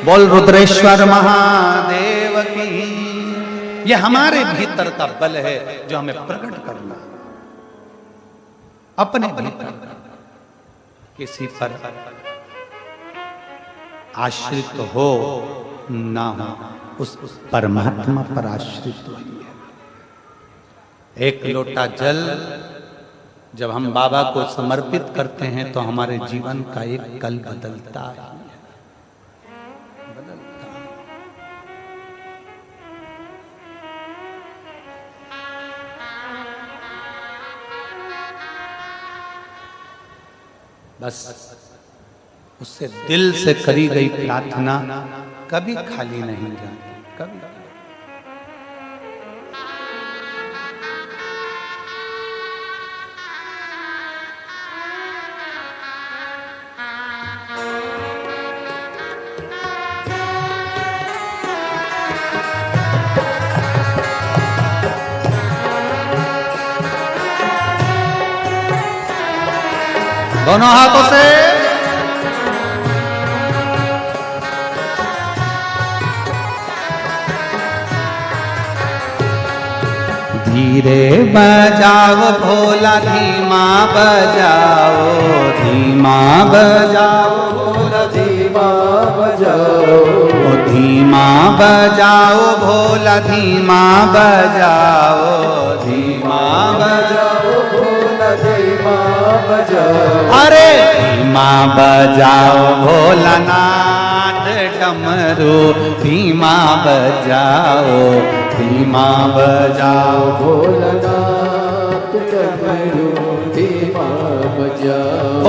बोल रुद्रेश्वर महादेव की। ये हमारे भीतर का बल है जो हमें प्रकट करना। अपने भीतर किसी पर आश्रित हो ना हो, उस परमात्मा पर आश्रित होइए। एक लोटा जल जब हम बाबा को समर्पित करते हैं तो हमारे जीवन का एक कल बदलता है, बस उससे दिल से करी गई प्रार्थना कभी खाली नहीं जाती, कभी। दोनों हाथों से धीरे बजाओ भोला, धीमा बजाओ, धीमा बजाओ भोला, धीमा बजाओ, धीमा बजाओ भोला, धीमा बजाओ, धीमा बजाओ भोला, धीमा बजाओ। अरे धीमा बजाओ भोलानाथ डमरू, धीमा बजाओ, धीमा बजाओ भोलानाथ डमरू धीमा बजाओ। ओ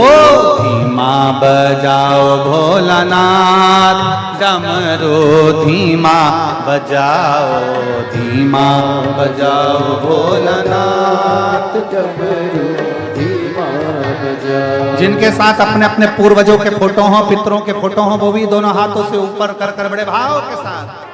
धीमा बजाओ भोलानाथ, डमरू धीमा बजाओ, धीमा बजाओ भोलानाथ, डमरू धीमा बजाओ। जिनके साथ अपने अपने पूर्वजों के फोटो हों, पितरों के फोटो हों, वो भी दोनों हाथों से ऊपर कर कर बड़े भाव के साथ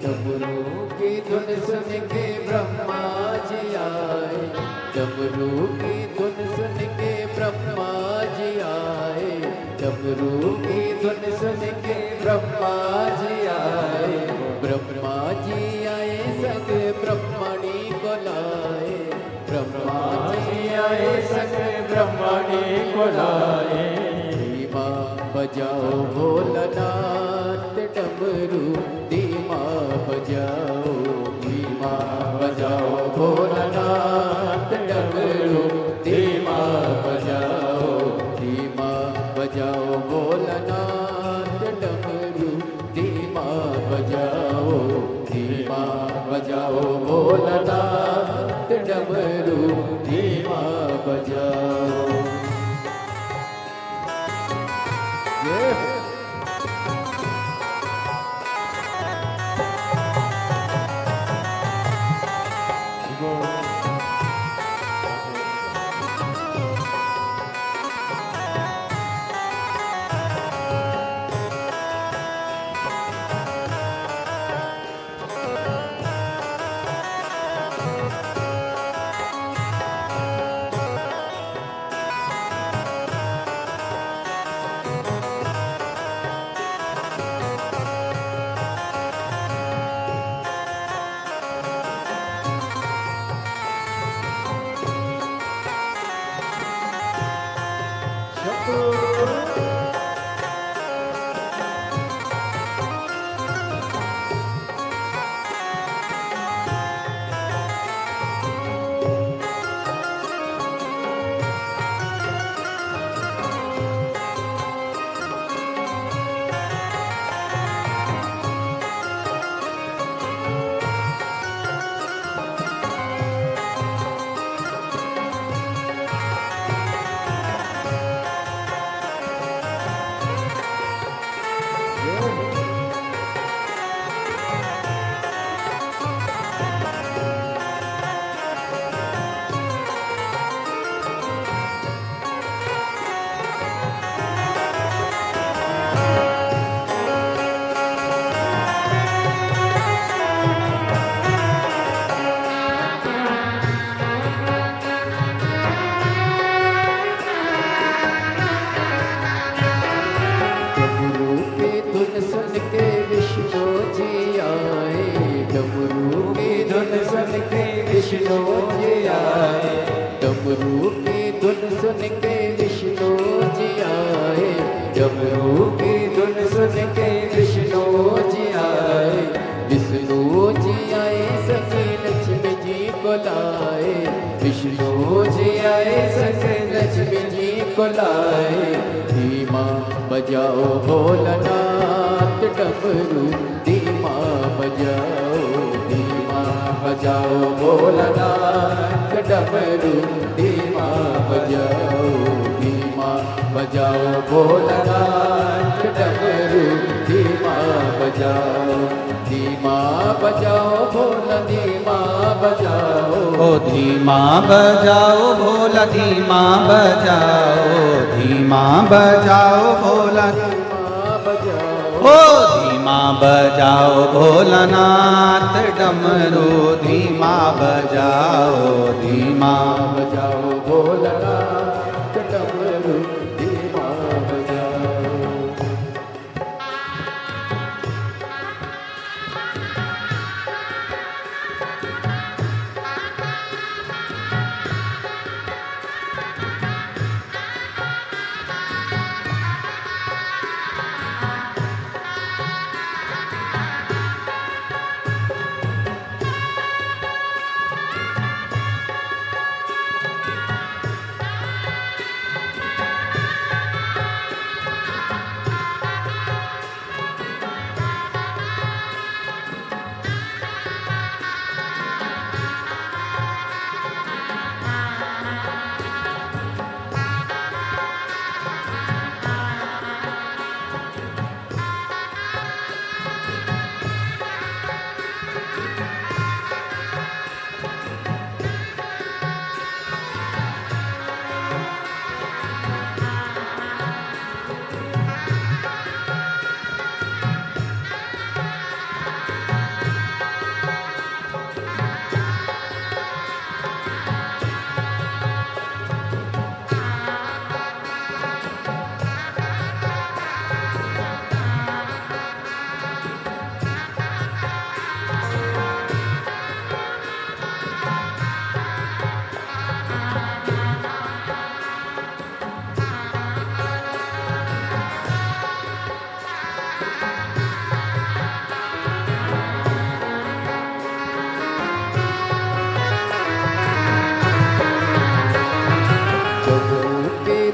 डमरू की धुन सुन के ब्रह्मा जी आए, डमरू की धुन सुन के ब्रह्मा जी आए। ब्रह्मा जी आए संग ब्रह्मणी को लाए, ब्रह्मा जी आए संग ब्रह्मणी को लाए। धीमा बजाओ भोलानाथ, डमरू धीमा बजाओ, धीमा बजाओ भोलानाथ, डमरू धीमा बजाओ, धीमा बजाओ भोलानाथ, डमरू धीमा बजाओ, धीमा बजाओ भोलानाथ, डमरू धीमा बजाओ। डमरू की धुन सुन के विष्णु जी आए, डमरू की धुन सुन के विष्णु जी आए, डमरू की धुन सुन के विष्णु जी आए, विष्णु जी आए सखी लक्ष्मी जी को लाए, विष्णु जी आए सखी लक्ष्मी जी को लाए। धीमा बजाओ भोलानाथ डमरू, धीमा बजाओ, धीमा बजाओ भोलानाथ डमरू, धीमा बजाओ, धीमा बजाओ भोलानाथ डमरू, धीमा बजाओ, धीमा बजाओ भोला, धीमा बजाओ, ओ धीमा बजाओ भोला, धीमा बजाओ, धीमा बजाओ भोला, धीमा बजाओ, ओ धीमा बजाओ भोलानाथ डमरू, धीमा बजाओ, धीमा बजाओ भोलानाथ डमरू, धीमा बजाओ।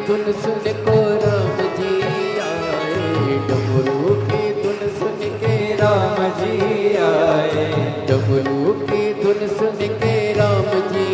धुन सुन को राम जी आए, डमरू की धुन सुन के राम जी आए, डमरू की धुन सुन के राम जी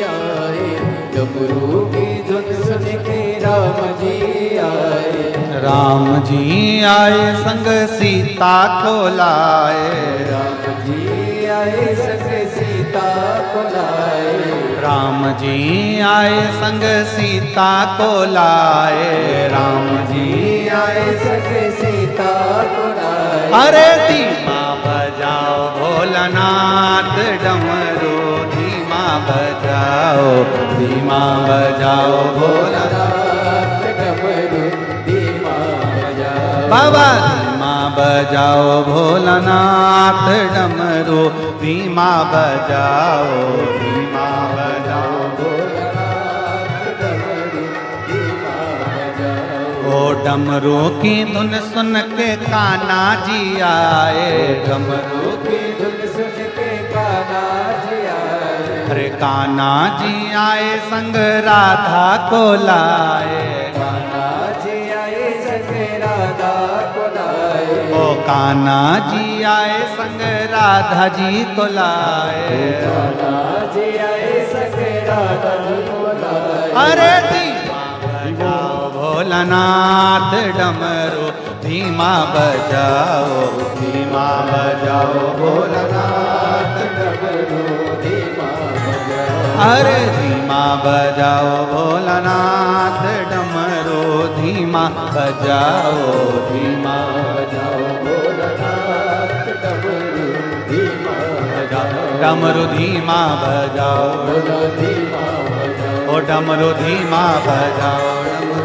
आए, डमरू की धुन सुन के राम जी आए। राम जी आए संग सीता को लाए, राम जी आए संग सीता को लाए, राम जी आए संग सीता को लाए, राम जी आए संग सीता को लाए। अरे धीमा बजाओ भोलानाथ डमरू, धीमा बजाओ, धीमा बजाओ भोलानाथ डमरू, धीमा बजाओ, बाबा धीमा बजाओ भोलानाथ डमरू, धीमा बजाओ, धीमा बजाओ भोलानाथ डमरू, धीमा बजाओ। ओ डमरू की धुन सुन के कान्हा जी आए, डमरू की धुन सुन के कान्हा जी आए, अरे कान्हा जी आए संग राधा को लाए, कान्हा जी आए संग राधा को लाए, ओ कान्हा जी आए संग राधा जी को लाए। कान्हा जी आए संग राधा जी को लाए। अरे धीमा बजाओ भोलानाथ डमरू, धीमा बजाओ, धीमा बजाओ भोलानाथ डमरू, धीमा बजाओ, अरे धीमा बजाओ भोलानाथ डमरू, धीमा बजाओ, धीमा बजाओ भोलानाथ डमरू, धीमा बजाओ, डमरू धीमा बजाओ, भोला धीमा बजाओ, ओ डमरू धीमा बजाओ,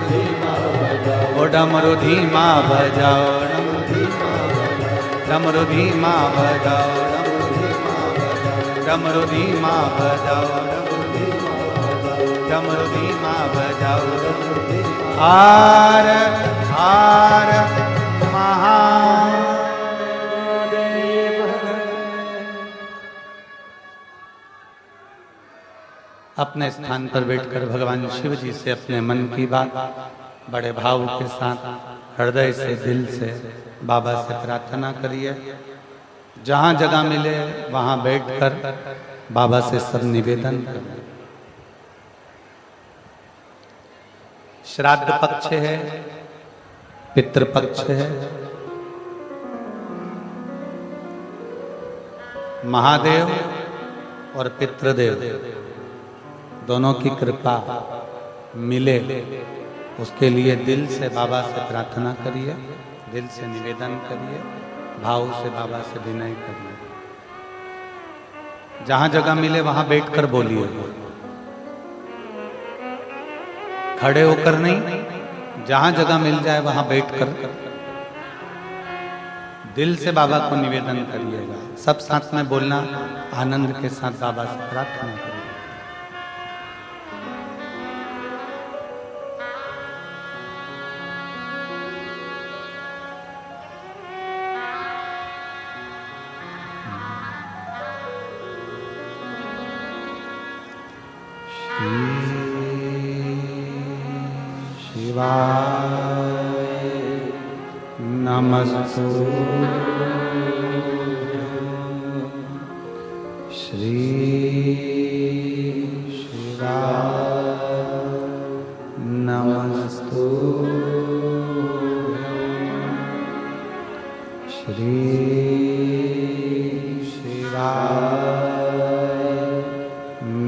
धीमा बजाओ, ओ डमरू धीमा बजाओ, डमरू धीमा बजाओ, डमरू धीमा बजाओ, डमरू धीमा बजाओ। हार हार महादेव। अपने स्थान पर बैठकर भगवान शिव जी से अपने मन की बात बड़े भाव के साथ हृदय से, दिल से बाबा से प्रार्थना करिए। जहां जगह मिले वहां बैठकर बाबा से सब निवेदन करें। श्राद्ध पक्ष है, पितृ पक्ष है, महादेव और पितृदेव दोनों की कृपा मिले, उसके लिए दिल से बाबा से प्रार्थना करिए, दिल से निवेदन करिए, भाव से बाबा से विनय करिए। जहां जगह मिले वहां बैठकर बोलिए, खड़े होकर नहीं, जहां जगह मिल जाए वहां बैठकर दिल से बाबा को निवेदन करिएगा। सब साथ में बोलना, आनंद के साथ बाबा से प्रार्थना करिए। शिवाय नमस्तुभ्यं। श्री शिवाय नमस्तुभ्यं। श्री शिवाय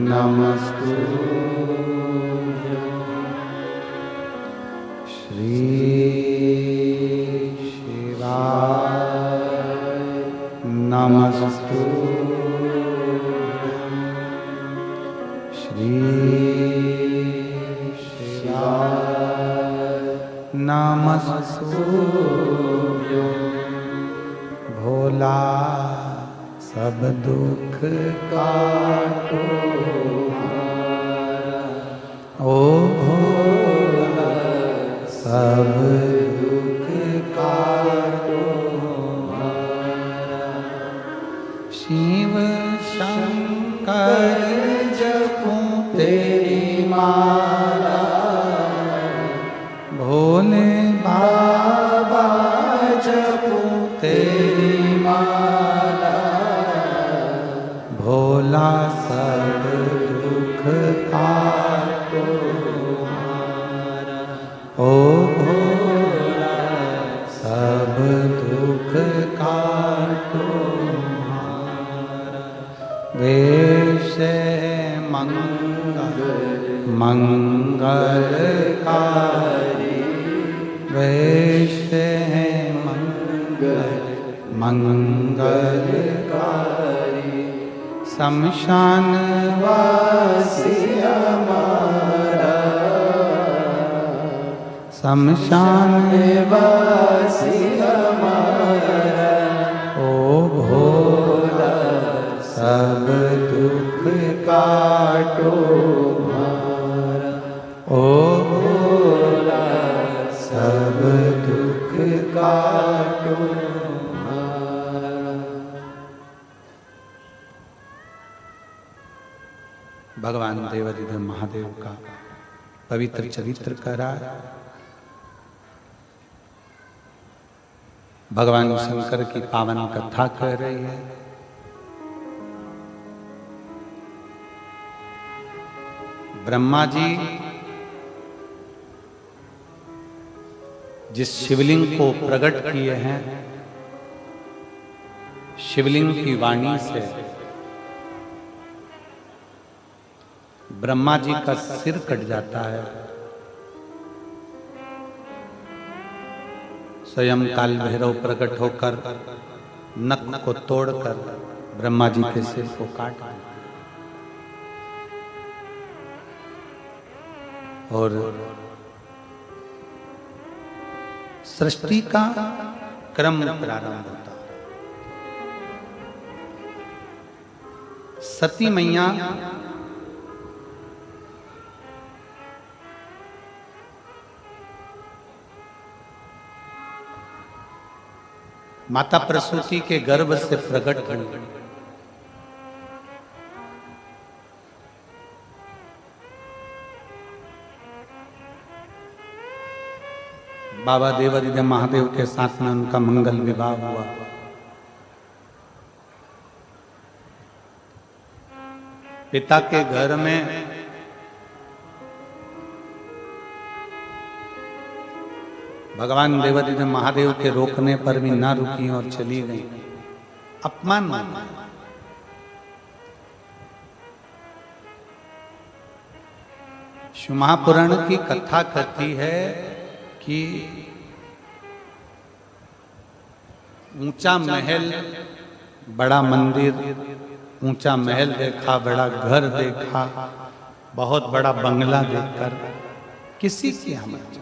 नमस्तुभ्यं। श्री शिवाय नमस्तुभ्यं। श्री शिवाय नमस्तुभ्यं। भोला सब दुख काटो ओ भोला, सब दुख काटो हमारा। शिव शंकर जपूं तेरी माला, भोले बाबा जपूं तेरी माला। भोला सब दुख काटो हमारा, ओ भोला सब दुख काटो हमारा। वेश मंगल मंगलकारी, वेश है मंगल मंगलकारी। शमशान वासी हमारा, शमशान वासी हमारा। ओ भोला सब दुख काटो हमारा, ओ भोला सब दुख काटो हमारा। भगवान देवाधिदेव महादेव का पवित्र चरित्र करा। भगवान शंकर की पावन कथा कर रही है। ब्रह्मा जी जिस शिवलिंग को प्रकट किए हैं, शिवलिंग की वाणी से ब्रह्मा जी का सिर कट जाता है। स्वयं काल भैरव प्रकट होकर नख को तोड़कर ब्रह्मा जी के सिर को काट दिया और सृष्टि का क्रम प्रारंभ होता है। सती मैया माता प्रसूति के गर्भ से प्रकट हुई। बाबा देवादिदेव महादेव के साथ में उनका मंगल विवाह हुआ। पिता के घर में भगवान देवादिदेव महादेव के रोकने पर भी ना रुकी और चली गई। अपमान माना। शिव महापुराण की कथा कहती है कि ऊंचा महल, बड़ा मंदिर, ऊंचा महल देखा, बड़ा घर देखा, बहुत बड़ा बंगला देखकर किसी की हमत।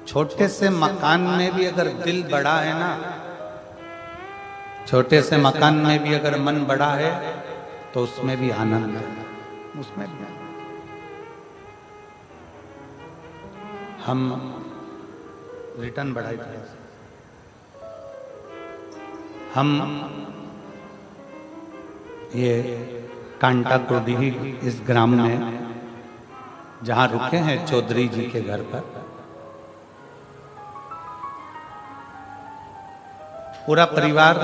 छोटे से मकान में भी अगर दिल बड़ा है ना, छोटे से मकान में भी अगर मन बड़ा है तो उसमें भी आनंद है, उसमें भी आनंद। हम रिटर्न बढ़ाई थोड़ा सा। हम ये कांटा कोडीही इस ग्राम में जहां रुके हैं चौधरी जी के घर पर, पूरा परिवार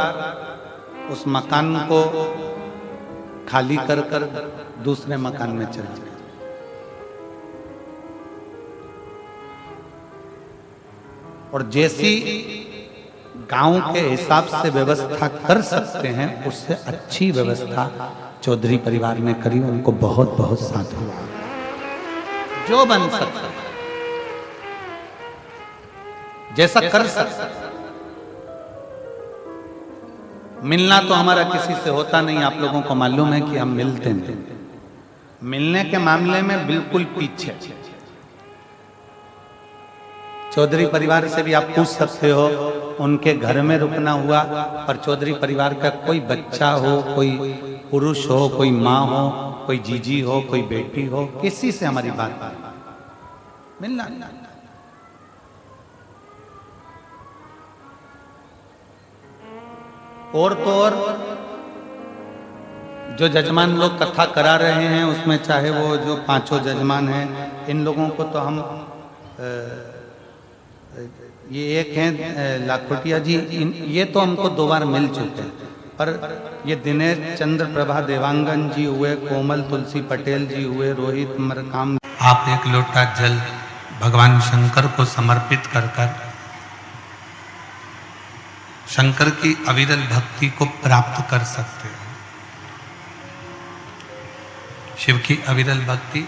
उस मकान को खाली कर कर दूसरे मकान में चला गया। और जैसी गांव के हिसाब से व्यवस्था कर सकते हैं उससे अच्छी व्यवस्था चौधरी परिवार ने करी। उनको बहुत बहुत साधु हुआ जो बन सकता है, जैसा कर सकता है। मिलना तो हमारा किसी से होता नहीं, आप लोगों को मालूम है कि हम मिलते नहीं। मिलने के मामले में बिल्कुल पीछे। चौधरी परिवार से भी आप पूछ सकते हो, उनके घर में रुकना हुआ, पर चौधरी परिवार का कोई बच्चा हो, कोई पुरुष हो, कोई माँ हो, कोई जीजी हो, कोई बेटी हो, किसी से हमारी बात नहीं। मिलना और तो और जो जजमान लोग कथा करा रहे हैं उसमें चाहे वो जो पांचों जजमान हैं, इन लोगों को तो हम ये एक हैं लाखोटिया जी, ये तो हमको 2 बार मिल चुके हैं, पर ये दिनेश चंद्र प्रभा देवांगन जी हुए, कोमल तुलसी पटेल जी हुए, रोहित मरकाम। आप एक लोटा जल भगवान शंकर को समर्पित कर कर शंकर की अविरल भक्ति को प्राप्त कर सकते हो। शिव की अविरल भक्ति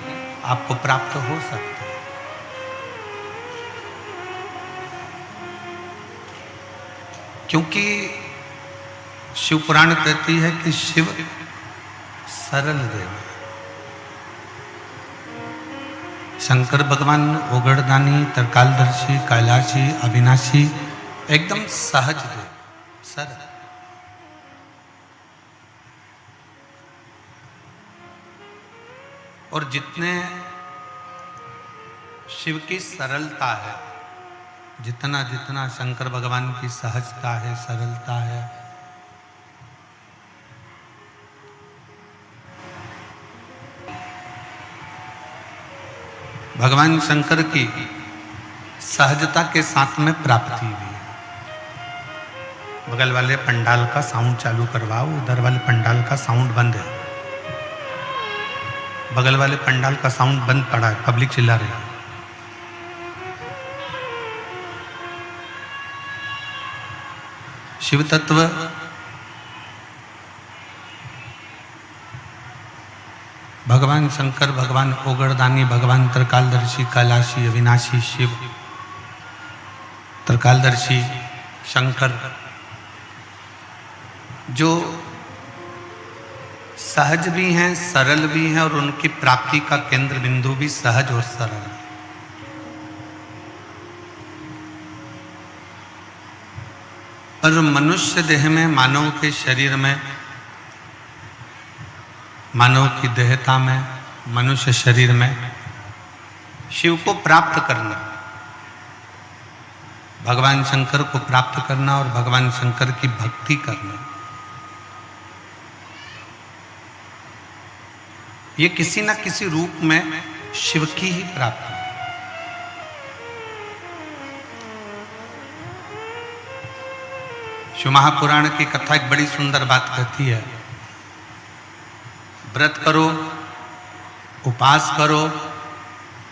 आपको प्राप्त हो सकती है। क्योंकि शिव पुराण कहती है कि शिव सरल देव। शंकर भगवान ओगड़दानी, तरकालदर्शी, कैलाशी, अविनाशी, एकदम सहज देव, सरल। और जितने शिव की सरलता है, जितना जितना शंकर भगवान की सहजता है, सरलता है, भगवान शंकर की सहजता के साथ में प्राप्ति भी है। बगल वाले पंडाल का साउंड चालू करवाओ, उधर वाले पंडाल का साउंड बंद है। बगल वाले पंडाल का साउंड बंद पड़ा है, पब्लिक चिल्ला रही है। शिव तत्व भगवान शंकर, भगवान ओगड़दानी, भगवान तरकालदर्शी, कैलाशी, अविनाशी शिव, तरकालदर्शी शंकर, जो सहज भी हैं, सरल भी हैं, और उनकी प्राप्ति का केंद्र बिंदु भी सहज और सरल। पर मनुष्य देह में, मानव के शरीर में, मानव की देहता में, मनुष्य शरीर में शिव को प्राप्त करना, भगवान शंकर को प्राप्त करना और भगवान शंकर की भक्ति करना, ये किसी न किसी रूप में शिव की ही प्राप्ति है। शिव महापुराण की कथा एक बड़ी सुंदर बात कहती है, व्रत करो, उपास करो,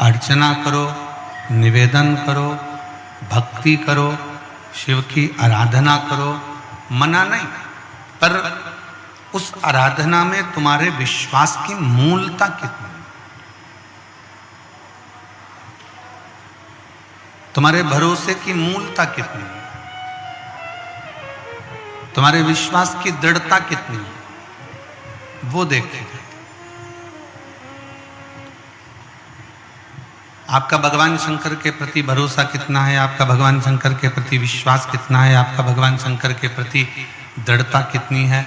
अर्चना करो, निवेदन करो, भक्ति करो, शिव की आराधना करो, मना नहीं, पर उस आराधना में तुम्हारे विश्वास की मूलता कितनी है, तुम्हारे भरोसे की मूलता कितनी है, तुम्हारे विश्वास की दृढ़ता कितनी है, वो देखते हैं। आपका भगवान शंकर के प्रति भरोसा कितना है, आपका भगवान शंकर के प्रति विश्वास कितना है, आपका भगवान शंकर के प्रति दृढ़ता कितनी है,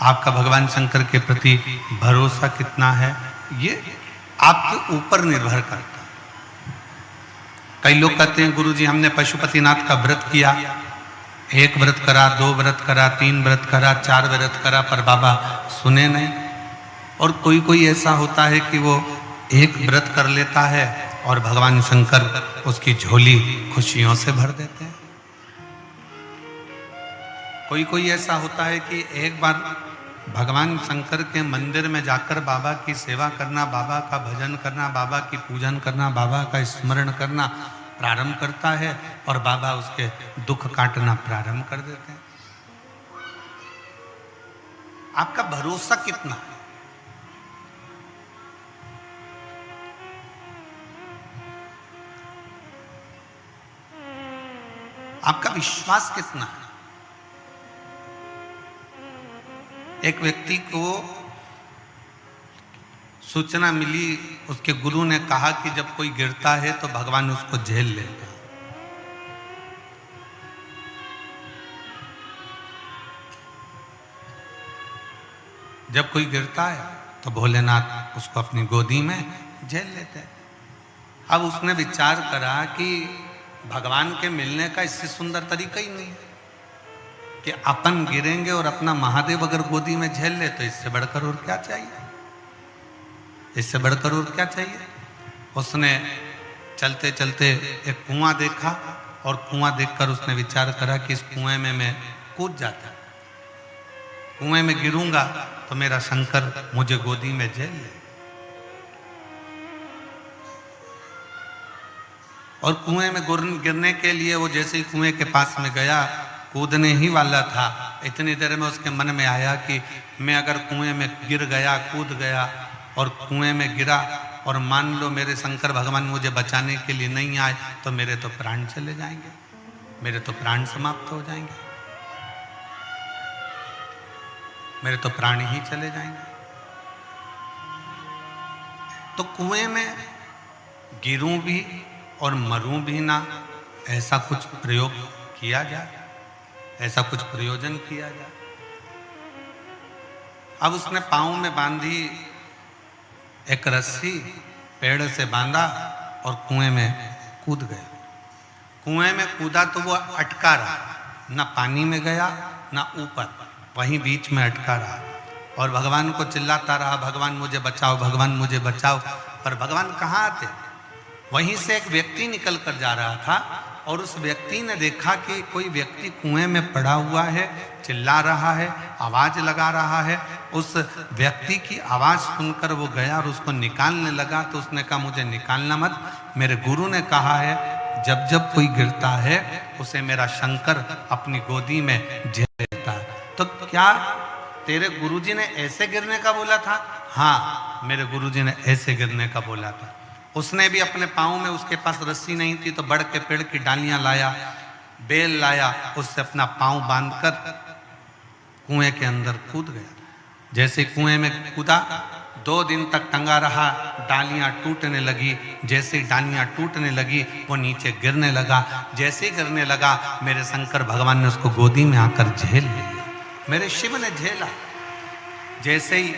आपका भगवान शंकर के प्रति भरोसा कितना है, ये आपके ऊपर निर्भर करता है। कई लोग कहते हैं गुरुजी हमने पशुपतिनाथ का व्रत किया, एक व्रत करा, 2 व्रत करा, 3 व्रत करा, 4 व्रत करा, पर बाबा सुने नहीं। और कोई कोई ऐसा होता है कि वो एक व्रत कर लेता है और भगवान शंकर उसकी झोली खुशियों से भर देते हैं। कोई कोई ऐसा होता है कि एक बार भगवान शंकर के मंदिर में जाकर बाबा की सेवा करना, बाबा का भजन करना, बाबा की पूजन करना, बाबा का स्मरण करना प्रारंभ करता है और बाबा उसके दुख काटना प्रारंभ कर देते हैं। आपका भरोसा कितना है, आपका विश्वास कितना है। एक व्यक्ति को सूचना मिली, उसके गुरु ने कहा कि जब कोई गिरता है तो भगवान उसको झेल लेता है। जब कोई गिरता है तो भोलेनाथ उसको अपनी गोदी में झेल लेते हैं। अब उसने विचार करा कि भगवान के मिलने का इससे सुंदर तरीका ही नहीं है कि अपन गिरेंगे और अपना महादेव अगर गोदी में झेल ले तो इससे बढ़कर और क्या चाहिए, इससे बढ़कर और क्या चाहिए। उसने चलते चलते एक कुआं देखा और कुआं देखकर उसने विचार करा कि इस कुएं में मैं कूद जाता, कुएं में गिरूंगा तो मेरा शंकर मुझे गोदी में झेल ले। और कुएं में गिरने के लिए वो जैसे ही कुएं के पास में गया, कूदने ही वाला था, इतनी देर में उसके मन में आया कि मैं अगर कुएं में गिर गया, कूद गया और कुएं में गिरा और मान लो मेरे शंकर भगवान मुझे बचाने के लिए नहीं आए तो मेरे तो प्राण चले जाएंगे, मेरे तो प्राण समाप्त हो जाएंगे, मेरे तो प्राण ही चले जाएंगे। तो कुएं में गिरूं भी और मरूं भी ना, ऐसा कुछ प्रयोग किया जाए, ऐसा कुछ प्रयोजन किया जाए। अब उसने पांव में बांधी एक रस्सी, पेड़ से बांधा और कुएं में कूद गया। कुएं में कूदा तो वो अटका रहा, ना पानी में गया ना ऊपर, वहीं बीच में अटका रहा और भगवान को चिल्लाता रहा, भगवान मुझे बचाओ, भगवान मुझे बचाओ। पर भगवान कहाँ आते। वहीं से एक व्यक्ति निकल कर जा रहा था और उस व्यक्ति ने देखा कि कोई व्यक्ति कुएं में पड़ा हुआ है, चिल्ला रहा है, आवाज लगा रहा है। उस व्यक्ति की आवाज सुनकर वो गया और उसको निकालने लगा। तो उसने कहा मुझे निकालना मत, मेरे गुरु ने कहा है जब जब कोई गिरता है उसे मेरा शंकर अपनी गोदी में झेल लेता है। तो क्या तेरे गुरुजी ने ऐसे गिरने का बोला था? हाँ, मेरे गुरुजी ने ऐसे गिरने का बोला था। उसने भी अपने पाँव में, उसके पास रस्सी नहीं थी तो बड़ के पेड़ की डालियां लाया, बेल लाया, उससे अपना पाँव बांधकर कुएं के अंदर कूद गया। जैसे कुएं में कूदा, 2 दिन तक टंगा रहा, डालियां टूटने लगी। जैसे ही डालियां टूटने लगी वो नीचे गिरने लगा। जैसे ही गिरने लगा मेरे शंकर भगवान ने उसको गोदी में आकर झेल लिया, मेरे शिव ने झेला। जैसे ही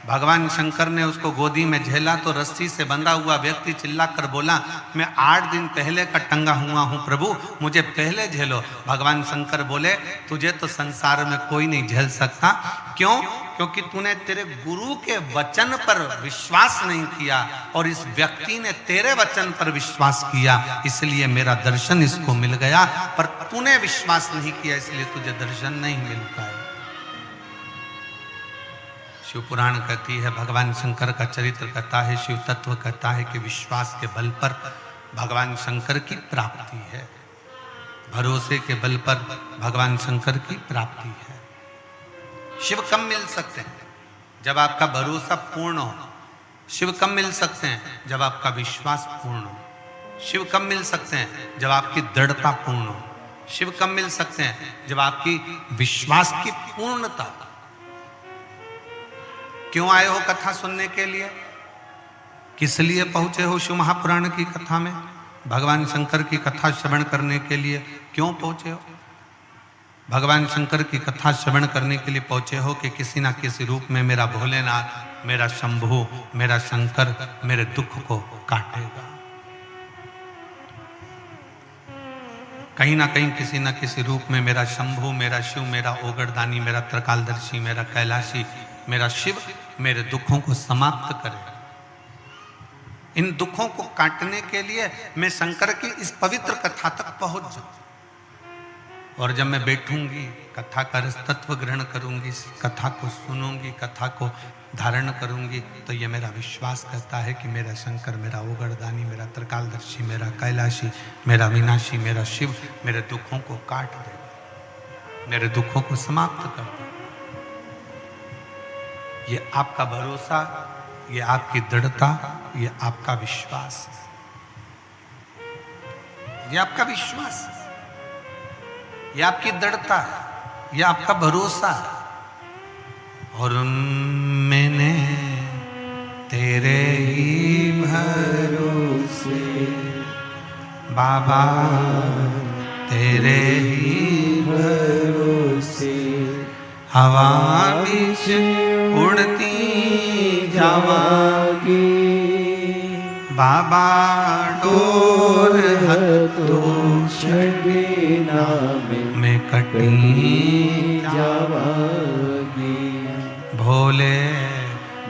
भगवान शंकर ने उसको गोदी में झेला तो रस्सी से बंधा हुआ व्यक्ति चिल्लाकर बोला, मैं 8 दिन पहले का टंगा हुआ हूं प्रभु, मुझे पहले झेलो। भगवान शंकर बोले, तुझे तो संसार में कोई नहीं झेल सकता। क्यों? क्योंकि तूने तेरे गुरु के वचन पर विश्वास नहीं किया और इस व्यक्ति ने तेरे वचन पर विश्वास किया, इसलिए मेरा दर्शन इसको मिल गया। पर तूने विश्वास नहीं किया इसलिए तुझे दर्शन नहीं मिल पाया। शिव पुराण कहती है, भगवान शंकर का चरित्र कहता है, शिव तत्व कहता है कि विश्वास के बल पर भगवान शंकर की प्राप्ति है, भरोसे के बल पर भगवान शंकर की प्राप्ति है। शिव कब मिल सकते हैं? जब आपका भरोसा पूर्ण हो। शिव कब मिल सकते हैं? जब आपका विश्वास पूर्ण हो। शिव कब मिल सकते हैं? जब आपकी दृढ़ता पूर्ण हो। शिव कब मिल सकते हैं? जब आपकी विश्वास की पूर्णता। क्यों आए हो कथा सुनने के लिए? किस लिए पहुंचे हो शिव महापुराण की कथा में? भगवान शंकर की कथा श्रवण करने के लिए क्यों पहुंचे हो? भगवान शंकर की कथा श्रवण करने के लिए पहुंचे हो कि किसी ना किसी रूप में मेरा भोलेनाथ, मेरा शंभु, मेरा शंकर मेरे दुख को काटेगा। कहीं ना कहीं किसी ना किसी रूप में मेरा शंभु, मेरा शिव, मेरा ओगरदानी, मेरा त्रिकालदर्शी, मेरा कैलाशी, मेरा शिव मेरे दुखों को समाप्त करे। इन दुखों को काटने के लिए मैं शंकर की इस पवित्र कथा तक पहुंच जाऊं। और जब मैं बैठूंगी, कथा का रसतत्व ग्रहण करूंगी, कथा को सुनूंगी, कथा को धारण करूंगी, तो ये मेरा विश्वास कहता है कि मेरा शंकर, मेरा ओगरदानी, मेरा त्रिकालदर्शी, मेरा कैलाशी, मेरा विनाशी, मेरा शिव मेरे दुखों को काट देगा, मेरे दुखों को समाप्त कर देगा। ये आपका भरोसा, ये आपकी दृढ़ता, ये आपका विश्वास है, ये आपका विश्वास है, ये आपकी दृढ़ता है, ये आपका भरोसा है। और मैंने तेरे ही भरोसे बाबा, तेरे ही भरोसे हवा बीच उड़ती जावागी बाबा, डोर हथो छड़ना में कटी जावागी भोले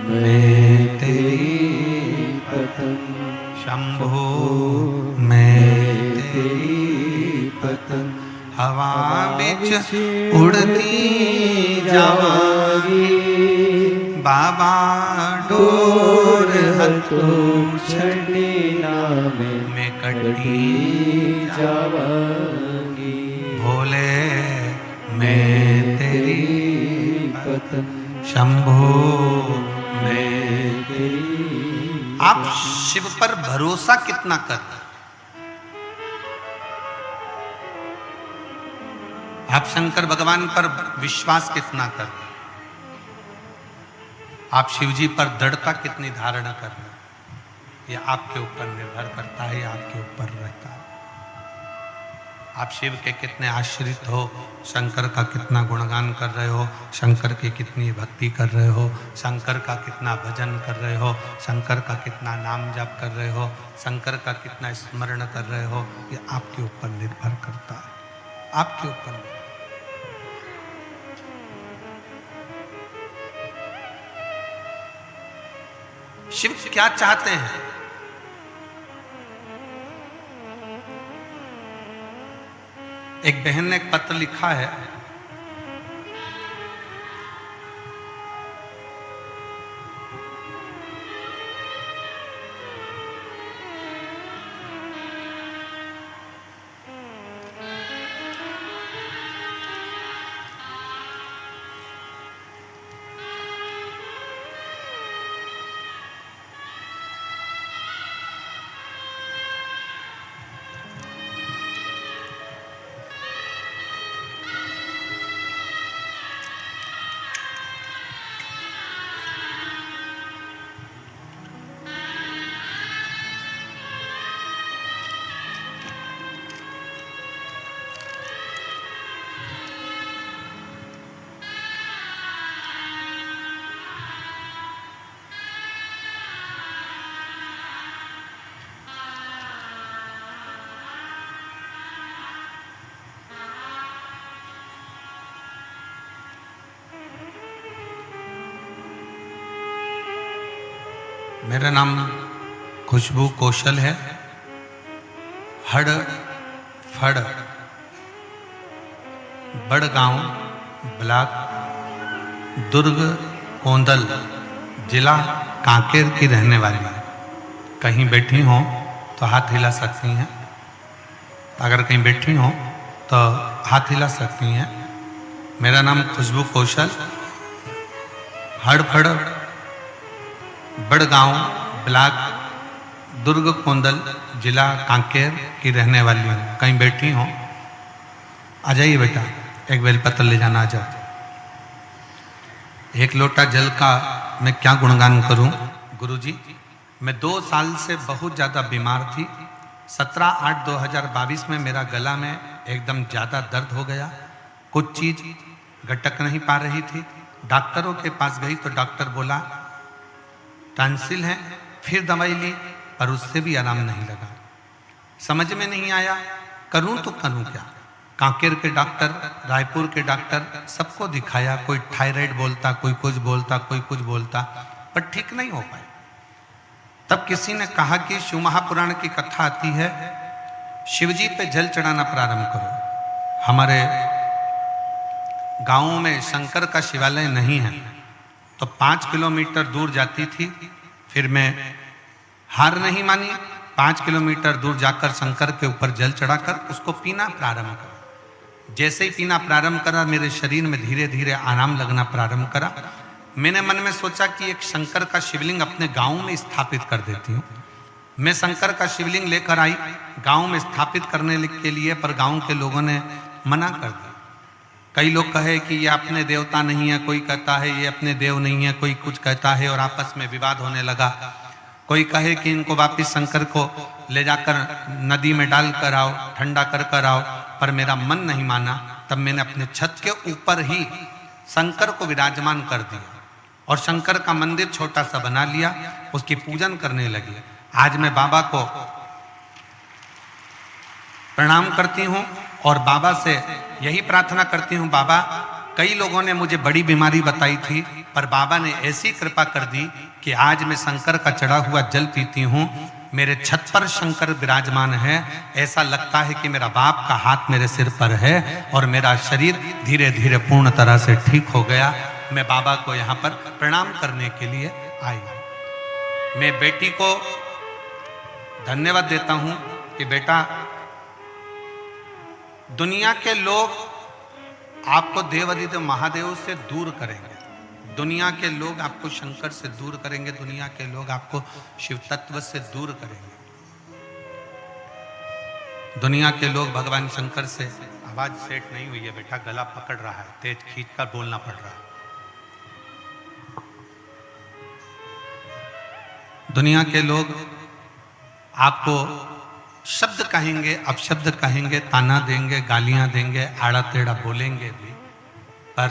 मैं तेरी पतंग, शंभो मैं तेरी पतंग हवा बिच उड़ती जावागी बाबा, डोर हथो छड़ना में कटी जावागी भोले मैं तेरी पतंग, शंभो मैं तेरी। आप शिव पर भरोसा कितना कर रहे हैं? आप शंकर भगवान पर विश्वास कितना कर रहे हैं? आप शिव जी पर दृढ़ता कितनी धारण कर रहे हैं? यह आपके ऊपर निर्भर करता है, आपके ऊपर रहता है। आप शिव के कितने आश्रित हो, शंकर का कितना गुणगान कर रहे हो, शंकर की कितनी भक्ति कर रहे हो, शंकर का कितना भजन कर रहे हो, शंकर का कितना नाम जाप कर रहे हो, शंकर का कितना स्मरण कर रहे हो, यह आपके ऊपर निर्भर करता है, आपके ऊपर निर्भर। शिव क्या चाहते हैं? एक बहन ने एक पत्र लिखा है, मेरा नाम खुशबू कौशल है। हड़ फड़ बड़गांव ब्लॉक दुर्ग कोंदल जिला कांकेर की रहने वाली है। कहीं बैठी हो तो हाथ हिला सकती हैं। अगर कहीं बैठी हो तो हाथ हिला सकती हैं। मेरा नाम खुशबू कौशल, हड़फड़ बड़गांव ब्लॉक दुर्ग कोंदल जिला कांकेर की रहने वाली हूँ। कहीं बैठी हो आ जाइए बेटा, एक बेलपत्र ले जाना। आ जाओ। एक लोटा जल का मैं क्या गुणगान करूं गुरुजी। मैं 2 साल से बहुत ज़्यादा बीमार थी। 17/8/2022 में मेरा गला में एकदम ज़्यादा दर्द हो गया। कुछ चीज़ गटक नहीं पा रही थी। डॉक्टरों के पास गई तो डॉक्टर बोला टॉन्सिल है। फिर दवाई ली पर उससे भी आराम नहीं लगा। समझ में नहीं आया करूं तो करूं क्या। कांकेर के डॉक्टर, रायपुर के डॉक्टर, सबको दिखाया। कोई थायराइड बोलता, कोई कुछ बोलता, कोई कुछ बोलता, पर ठीक नहीं हो पाए। तब किसी ने कहा कि शिव महापुराण की कथा आती है, शिवजी पे जल चढ़ाना प्रारंभ करो। हमारे गांवों में शंकर का शिवालय नहीं है तो 5 किलोमीटर दूर जाती थी। फिर मैं हार नहीं मानी, 5 किलोमीटर दूर जाकर शंकर के ऊपर जल चढ़ाकर उसको पीना प्रारंभ करा। जैसे ही पीना प्रारंभ करा मेरे शरीर में धीरे धीरे आराम लगना प्रारंभ करा। मैंने मन में सोचा कि एक शंकर का शिवलिंग अपने गांव में स्थापित कर देती हूँ। मैं शंकर का शिवलिंग लेकर आई गांव में स्थापित करने के लिए, पर गांव के लोगों ने मना कर दिया। कई लोग कहे कि ये अपने देवता नहीं है, कोई कहता है ये अपने देव नहीं है, कोई कुछ कहता है, और आपस में विवाद होने लगा। कोई कहे कि इनको वापिस शंकर को ले जाकर नदी में डाल कर आओ, ठंडा कर कर आओ, पर मेरा मन नहीं माना। तब मैंने अपने छत के ऊपर ही शंकर को विराजमान कर दिया और शंकर का मंदिर छोटा सा बना लिया, उसकी पूजन करने लगी। आज मैं बाबा को प्रणाम करती हूँ और बाबा से यही प्रार्थना करती हूँ, बाबा कई लोगों ने मुझे बड़ी बीमारी बताई थी, पर बाबा ने ऐसी कृपा कर दी कि आज मैं शंकर का चढ़ा हुआ जल पीती हूँ। मेरे छत पर शंकर विराजमान है। ऐसा लगता है कि मेरा बाप का हाथ मेरे सिर पर है और मेरा शरीर धीरे धीरे पूर्ण तरह से ठीक हो गया। मैं बाबा को यहाँ पर प्रणाम करने के लिए आई। मैं बेटी को धन्यवाद देता हूँ कि बेटा, दुनिया के लोग आपको देवादिदेव महादेव से दूर करेंगे, दुनिया के लोग आपको शंकर से दूर करेंगे, दुनिया के लोग आपको शिव तत्व से दूर करेंगे। दुनिया के लोग भगवान शंकर से, आवाज सेट नहीं हुई है बेटा, गला पकड़ रहा है, तेज खींचकर बोलना पड़ रहा है। दुनिया के लोग आपको शब्द कहेंगे, अपशब्द कहेंगे, ताना देंगे, गालियां देंगे, आड़ा टेढ़ा बोलेंगे भी, पर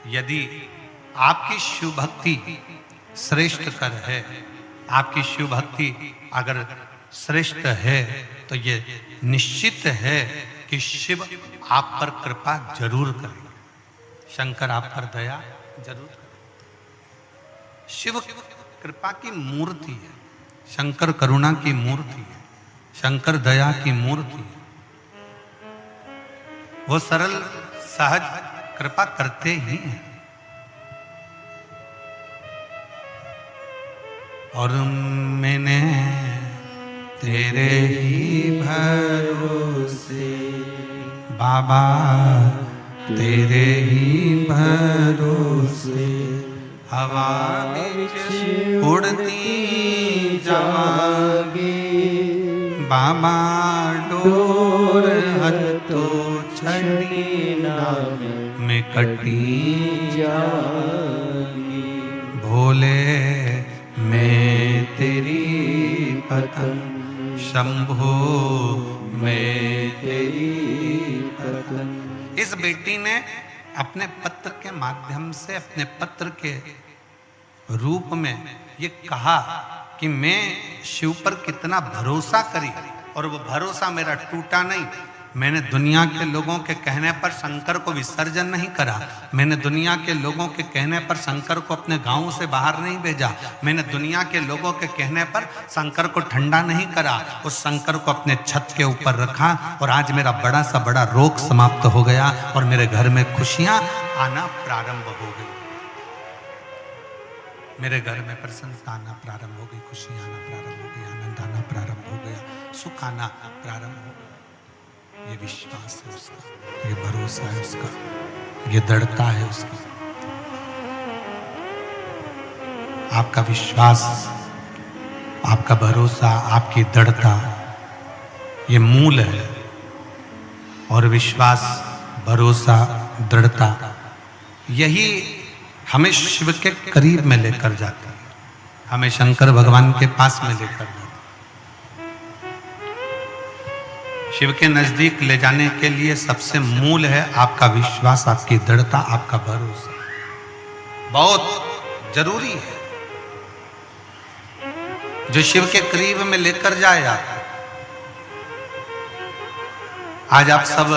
यदि आपकी शिव भक्ति श्रेष्ठ कर है, आपकी शिव भक्ति अगर श्रेष्ठ है तो ये निश्चित है कि शिव आप पर कृपा जरूर करेंगे, शंकर आप पर दया जरूर करेंगे। शिव कृपा की मूर्ति है, शंकर करुणा की मूर्ति है, शंकर दया की मूर्ति है। वो सरल सहज कृपा करते ही हैं। और मैंने तेरे ही भरोसे बाबा, तेरे ही भरोसे हवा बिच उड़ती जागे, बाबा डोर हथो छड़ी में कटी जागी, भोले मैं तेरी पतंग, शंभो मैं तेरी पतंग। इस बेटी ने अपने पत्र के माध्यम से, अपने पत्र के रूप में ये कहा कि मैं शिव पर कितना भरोसा करी और वो भरोसा मेरा टूटा नहीं। मैंने दुनिया के लोगों के कहने पर शंकर को विसर्जन नहीं करा। मैंने दुनिया के लोगों के कहने पर शंकर को अपने गांव से बाहर नहीं भेजा। मैंने दुनिया के लोगों के कहने पर शंकर को ठंडा नहीं करा। उस शंकर को अपने छत के ऊपर रखा और आज मेरा बड़ा सा बड़ा रोग समाप्त हो गया और मेरे घर में खुशियां आना प्रारंभ हो गई। मेरे घर में प्रसन्नता आना प्रारंभ हो गई, खुशियां आना प्रारंभ हो गई, आनंद आना प्रारंभ हो गया, सुख आना प्रारंभ हो गया। ये विश्वास है उसका, ये भरोसा है उसका, ये दृढ़ता है उसकी। आपका विश्वास, आपका भरोसा, आपकी दृढ़ता ये मूल है। और विश्वास, भरोसा, दृढ़ता यही हमें शिव के करीब में लेकर जाती है, हमें शंकर भगवान के पास में लेकर जाती है। शिव के नजदीक ले जाने के लिए सबसे मूल है आपका विश्वास, आपकी दृढ़ता, आपका भरोसा। बहुत जरूरी है जो शिव के करीब में लेकर जाए आपको। आज आप सब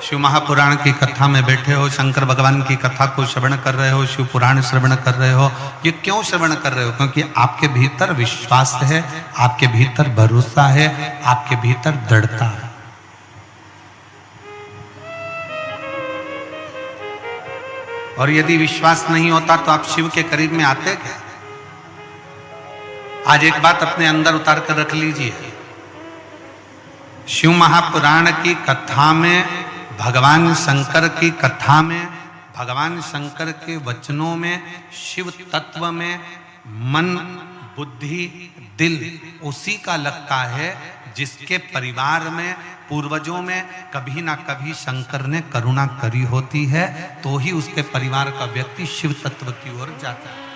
शिव महापुराण की कथा में बैठे हो, शंकर भगवान की कथा को श्रवण कर रहे हो, शिव पुराण श्रवण कर रहे हो। ये क्यों श्रवण कर रहे हो? क्योंकि आपके भीतर विश्वास है, आपके भीतर भरोसा है, आपके भीतर दृढ़ता है। और यदि विश्वास नहीं होता तो आप शिव के करीब में आते क्या? आज एक बात अपने अंदर उतार कर रख लीजिए। शिव महापुराण की कथा में, भगवान शंकर की कथा में, भगवान शंकर के वचनों में, शिव तत्व में मन, बुद्धि, दिल उसी का लगता है जिसके परिवार में, पूर्वजों में कभी ना कभी शंकर ने करुणा करी होती है, तो ही उसके परिवार का व्यक्ति शिव तत्व की ओर जाता है।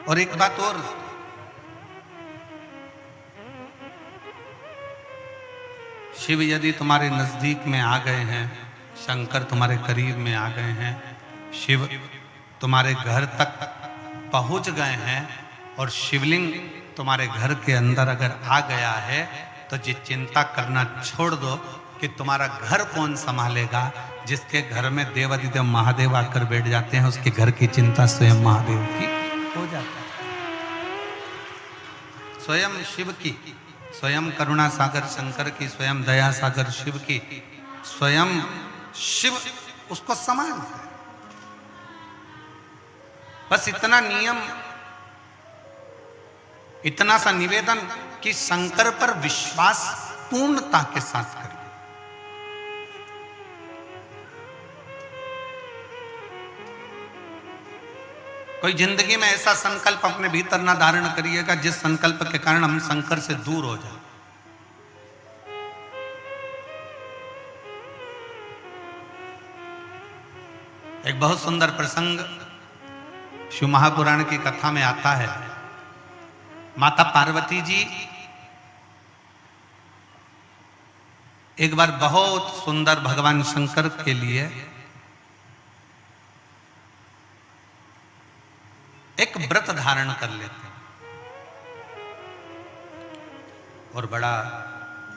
और एक बात और, शिव यदि तुम्हारे नजदीक में आ गए हैं, शंकर तुम्हारे करीब में आ गए हैं, शिव तुम्हारे घर तक पहुंच गए हैं और शिवलिंग तुम्हारे घर के अंदर अगर आ गया है तो ये चिंता करना छोड़ दो कि तुम्हारा घर कौन संभालेगा। जिसके घर में देवाधिदेव महादेव आकर बैठ जाते हैं उसके घर की चिंता स्वयं महादेव की हो जाता है, स्वयं शिव की, स्वयं करुणा सागर शंकर की, स्वयं दया सागर शिव की, स्वयं शिव उसको संभालता है। बस इतना नियम, इतना सा निवेदन कि शंकर पर विश्वास पूर्णता के साथ करिए। कोई जिंदगी में ऐसा संकल्प अपने भीतर ना धारण करिएगा जिस संकल्प के कारण हम शंकर से दूर हो जाए। एक बहुत सुंदर प्रसंग शिव महापुराण की कथा में आता है। माता पार्वती जी एक बार बहुत सुंदर भगवान शंकर के लिए एक व्रत धारण कर लेते और बड़ा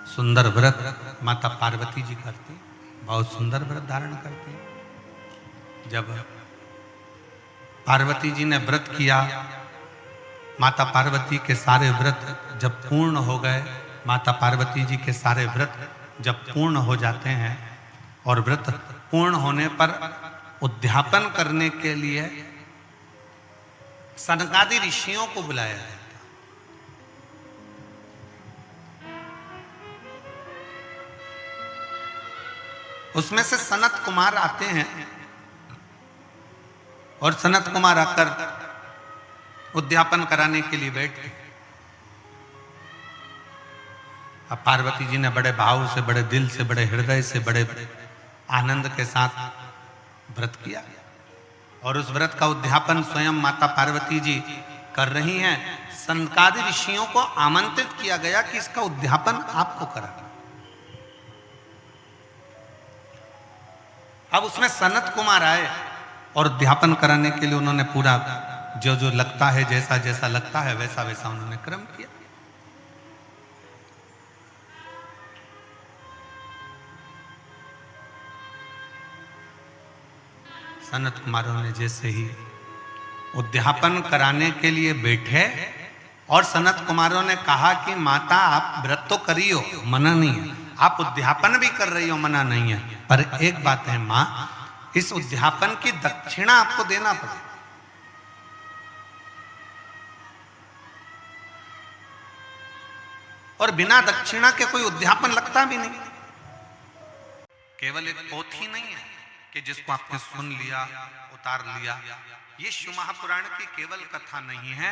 सुंदर व्रत माता पार्वती जी करती, बहुत सुंदर व्रत धारण करती। जब पार्वती जी ने व्रत किया, माता पार्वती के सारे व्रत जब पूर्ण हो गए, माता पार्वती जी के सारे व्रत जब पूर्ण हो जाते हैं और व्रत पूर्ण होने पर उद्यापन करने के लिए सनकादि ऋषियों को बुलाया जाता। उसमें से सनत कुमार आते हैं और सनत कुमार आकर उद्यापन कराने के लिए बैठ गए। अब पार्वती जी ने बड़े भाव से, बड़े दिल से, बड़े हृदय से, बड़े आनंद के साथ व्रत किया और उस व्रत का उद्यापन स्वयं माता पार्वती जी कर रही हैं। सनकादि ऋषियों को आमंत्रित किया गया कि इसका उद्यापन आपको कराना। अब उसमें सनत कुमार आए और उद्यापन कराने के लिए उन्होंने पूरा जो जो लगता है, जैसा जैसा लगता है वैसा वैसा उन्होंने क्रम किया। सनत कुमारों ने जैसे ही उद्यापन कराने के लिए बैठे और सनत कुमारों ने कहा कि माता आप व्रत तो करी हो, मना नहीं है, आप उद्यापन भी कर रही हो, मना नहीं है, पर एक बात है मां, इस उद्यापन की दक्षिणा आपको देना पड़ेगा। और बिना दक्षिणा के कोई उद्यापन लगता भी नहीं। केवल एक पोथी नहीं है कि जिसको आपने सुन लिया, उतार लिया। ये शिव महापुराण की केवल कथा नहीं है।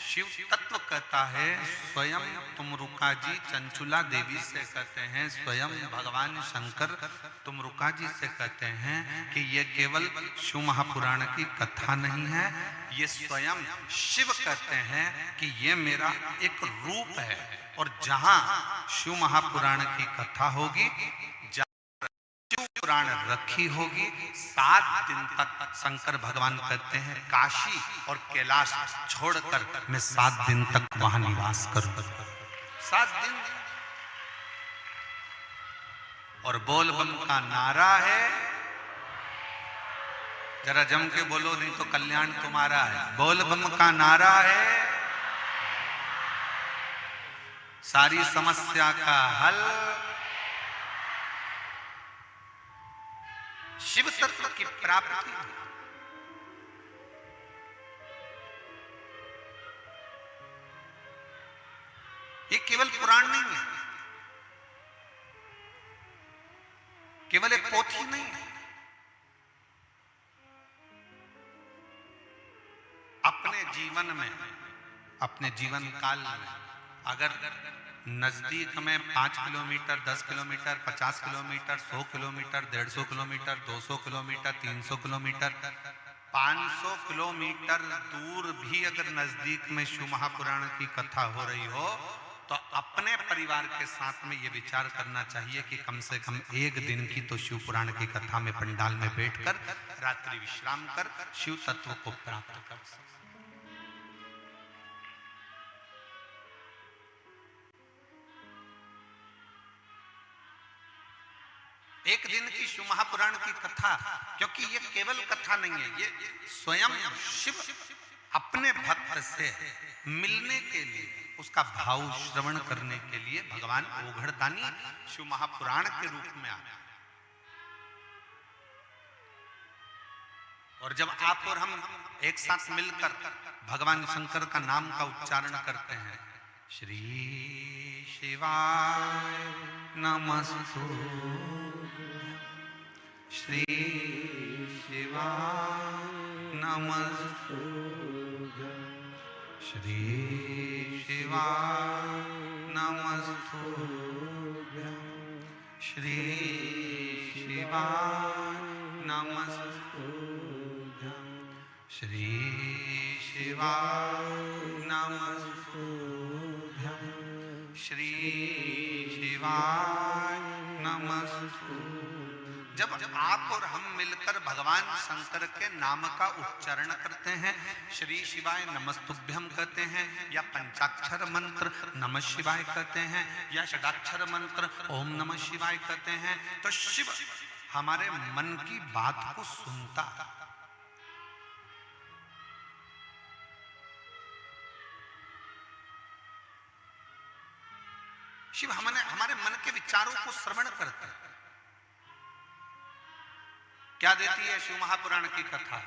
शिव तत्व कहता है, स्वयं तुमरुका जी चंचुला देवी से कहते हैं, स्वयं भगवान शंकर तुमरुका जी से कहते हैं कि ये केवल शिव महापुराण की कथा नहीं है, ये स्वयं शिव कहते हैं कि ये मेरा एक रूप है। और जहां शिव महापुराण की कथा होगी, पुराण रखी होगी, 7 दिन तक शंकर भगवान कहते हैं काशी और कैलाश छोड़कर मैं 7 दिन तक वहां निवास करूं। 7 दिन। और बोल बम का नारा है, जरा जम के बोलो नहीं तो कल्याण तुम्हारा है। बोल बम का नारा है, सारी समस्या का हल शिव तत्व की प्राप्ति। ये केवल पुराण नहीं है, केवल एक पोथी नहीं है। अपने जीवन में, अपने जीवन काल में अगर नजदीक में 5 kilometre, 10 kilometre, 50 kilometre, 100 kilometre, 150 kilometre, 200 kilometre, 300 kilometre, 500 kilometre दूर भी अगर नजदीक में शिव महापुराण की कथा हो रही हो, तो अपने परिवार के साथ में ये विचार करना चाहिए कि कम से कम 1 दिन की तो शिव पुराण की कथा में पंडाल में बैठकर रात्रि विश्राम कर शिव तत्व को प्राप्त कर सकते। एक दिन की शिव महापुराण की कथा, क्योंकि ये केवल कथा नहीं है, ये स्वयं शिव अपने भक्त से मिलने के लिए, उसका भाव श्रवण करने के लिए भगवान ओघड़दानी शिव महापुराण के रूप में आते हैं। और जब आप और हम एक साथ मिलकर भगवान शंकर का नाम का उच्चारण करते हैं, श्री शिवाय नमस्तु, श्री शिवाय नमस्तुभ्यं, श्री शिवाय नमस्तुभ्यं, श्री शिवाय नमस्तुभ्यं, श्री शिवाय नमस्तुभ्यं, श्री शिवाय नमस्तुभ्यं। जब आप और हम मिलकर भगवान शंकर के नाम का उच्चारण करते हैं, श्री शिवाय नमस्तुभ्यम कहते हैं, या पंचाक्षर मंत्र नमः शिवाय कहते हैं, या षडाक्षर मंत्र ओम नमः शिवाय कहते हैं, तो शिव हमारे मन की बात को सुनता है। शिव हमारे मन के विचारों को श्रवण करते हैं। क्या देती है शिव महापुराण की कथा।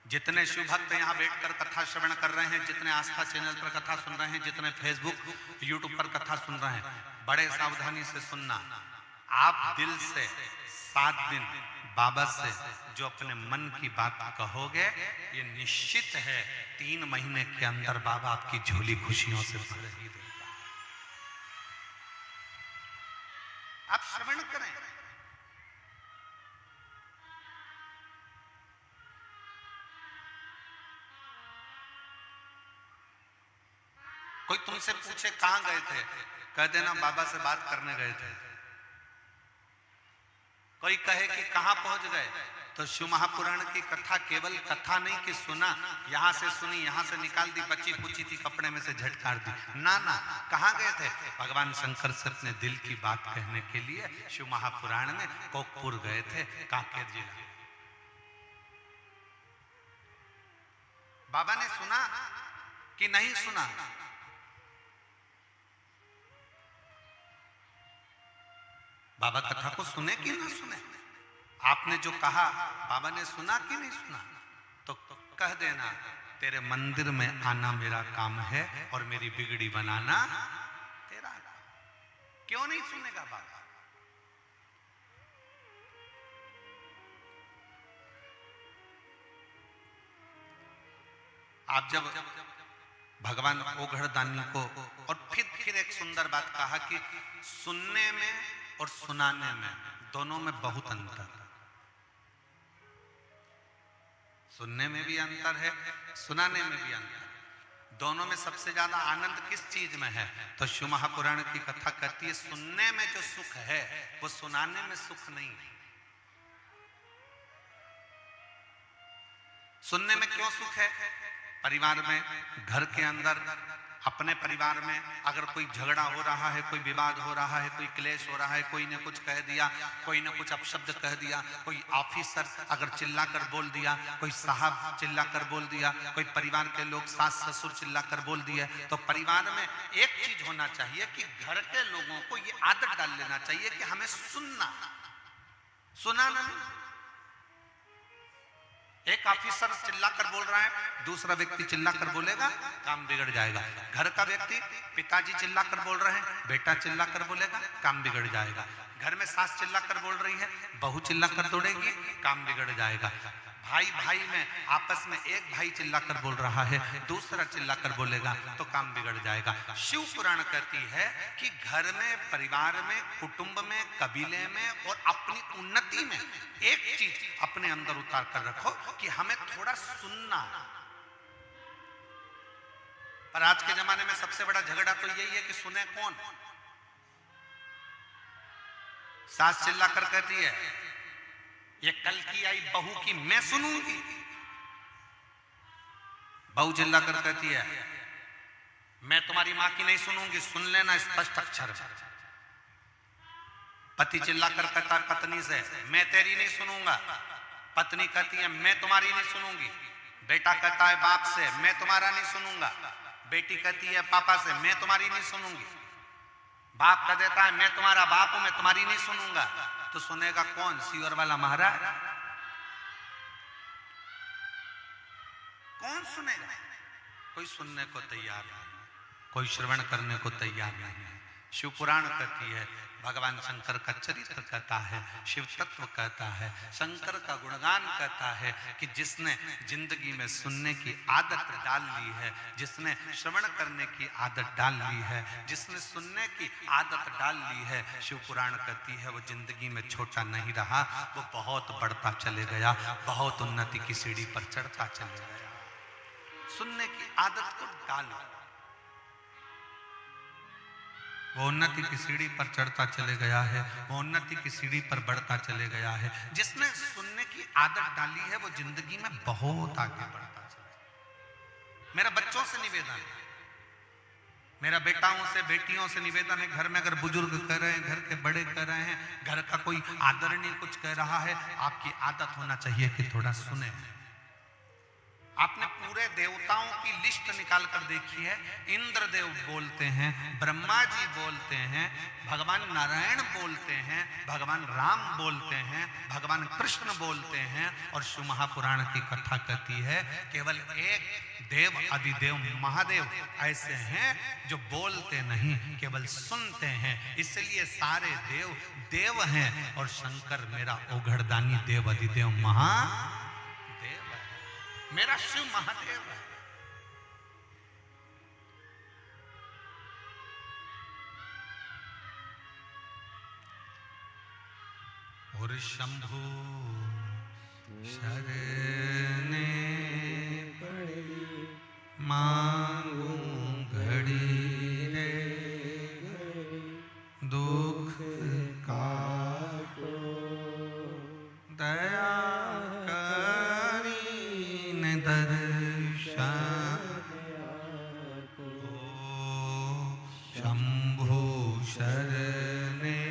जितने शिव भक्त यहां बैठकर कथा श्रवण कर रहे हैं, जितने आस्था चैनल पर कथा सुन रहे हैं, जितने फेसबुक यूट्यूब पर कथा सुन रहे हैं, बड़े सावधानी से सुनना। आप दिल से 7 दिन बाबा से जो अपने मन की बात कहोगे, ये निश्चित है 3 महीने के अंदर बाबा आपकी झोली खुशियों से भर ही देगा। आप श्रवण करें। कोई तुमसे पूछे कहां गए थे, कह देना बाबा से बात करने गए थे। कोई कहे कि कहां पहुंच गए, तो शिव महापुराण की कथा केवल कथा नहीं कि सुना, यहां से सुनी, यहां से निकाल दी, बची कुची थी कपड़े में से झटकार दी, ना ना, कहां गए थे? भगवान शंकर से अपने दिल की बात कहने के लिए शिव महापुराण में कोकपुर गए थे, कांकेर जिला। बाबा ने सुना कि नहीं सुना? बाबा कथा को सुने कि ना सुने? आपने जो कहा बाबा ने सुना कि नहीं सुना? तो कह देना तेरे मंदिर में आना मेरा काम है और मेरी बिगड़ी बनाना तेरा काम। क्यों नहीं सुनेगा बाबा? आप जब भगवान ओघड़दानी को, और फिर एक सुंदर बात कहा कि सुनने में और सुनाने में दोनों में बहुत अंतर है। सुनने में भी अंतर है, सुनाने में भी अंतर है। दोनों में सबसे ज्यादा आनंद किस चीज में है? तो शिव महापुराण की कथा कहती है सुनने में जो सुख है वो सुनाने में सुख नहीं है। सुनने में क्यों सुख है? परिवार में, घर के अंदर, अपने परिवार में अगर कोई झगड़ा हो रहा है, कोई विवाद हो रहा है, कोई क्लेश हो रहा है, कोई ने कुछ कह दिया, कोई ने कुछ अपशब्द कह दिया, कोई ऑफिसर अगर चिल्लाकर बोल दिया, कोई साहब चिल्लाकर बोल दिया, कोई परिवार के लोग सास ससुर चिल्लाकर बोल दिए, तो परिवार में एक चीज होना चाहिए कि घर के लोगों को ये आदत डाल लेना चाहिए कि हमें सुनना, सुनाना नहीं। एक ऑफिसर चिल्लाकर बोल रहा है, दूसरा व्यक्ति चिल्लाकर बोलेगा, काम बिगड़ जाएगा। घर का व्यक्ति, पिताजी चिल्लाकर बोल रहे हैं, बेटा चिल्लाकर बोलेगा, काम बिगड़ जाएगा। घर में सास चिल्लाकर बोल रही है, बहू चिल्लाकर दौड़ेगी, काम बिगड़ जाएगा। भाई भाई में आपस में एक भाई चिल्लाकर बोल रहा है, दूसरा चिल्लाकर बोलेगा तो काम बिगड़ जाएगा। शिव पुराण कहती है कि घर में, परिवार में, कुटुंब में, कबीले में और अपनी उन्नति में एक चीज अपने अंदर उतार कर रखो कि हमें थोड़ा सुनना। पर आज के जमाने में सबसे बड़ा झगड़ा तो यही है कि सुने कौन। सास चिल्लाकर कहती है ये कल की आई बहू की मैं सुनूंगी, बहू चिल्लाकर कहती है मैं तुम्हारी मां की नहीं सुनूंगी, सुन लेना स्पष्ट अक्षर। पति चिल्लाकर कहता पत्नी से मैं तेरी नहीं सुनूंगा, पत्नी कहती है मैं तुम्हारी नहीं सुनूंगी। बेटा कहता है बाप से मैं तुम्हारा नहीं सुनूंगा, बेटी कहती है पापा से मैं तुम्हारी नहीं सुनूंगी। बाप कह देता है मैं तुम्हारा बाप हूं, मैं तुम्हारी नहीं सुनूंगा। तो सुनेगा कौन? सीवर वाला महाराज। कौन सुनेगा? कोई सुनने को तैयार नहीं, कोई श्रवण करने को तैयार नहीं है। शिव पुराण कहती है, भगवान शंकर का चरित्र कहता है, शिव तत्व कहता है, शंकर का गुणगान कहता है कि जिसने जिंदगी में सुनने की आदत डाल ली है, जिसने श्रवण करने की आदत डाल ली है, जिसने सुनने की आदत डाल ली है, शिव पुराण कहती है वो जिंदगी में छोटा नहीं रहा, वो बहुत बढ़ता चले गया, बहुत उन्नति की सीढ़ी पर चढ़ता चले गया। सुनने की आदत को डालो, वो उन्नति की सीढ़ी पर चढ़ता चले गया है, वो उन्नति की सीढ़ी पर बढ़ता चले गया है। जिसने सुनने की आदत डाली है वो जिंदगी में बहुत आगे बढ़ता चले। मेरा बच्चों से निवेदन है, मेरा बेटाओं से, बेटियों से निवेदन है, घर में अगर बुजुर्ग कह रहे हैं, घर के बड़े कह रहे हैं, घर का कोई आदरणीय कुछ कह रहा है, आपकी आदत होना चाहिए कि थोड़ा सुने। आपने पूरे देवताओं की लिस्ट निकाल कर देखी है। इंद्रदेव बोलते हैं, ब्रह्मा जी बोलते हैं, भगवान नारायण बोलते हैं, भगवान राम बोलते हैं, भगवान कृष्ण बोलते हैं, और शिव महापुराण की कथा कहती है केवल एक देव अधिदेव महादेव ऐसे हैं जो बोलते नहीं, केवल सुनते हैं। इसलिए सारे देव देव हैं और शंकर मेरा ओघड़दानी देव अधिदेव महादेव है, मेरा शिव महादेव है। और शंभु शरणे मांगू घड़ी रे दुख काटो दया करीन दर्शन को शंभु शरणे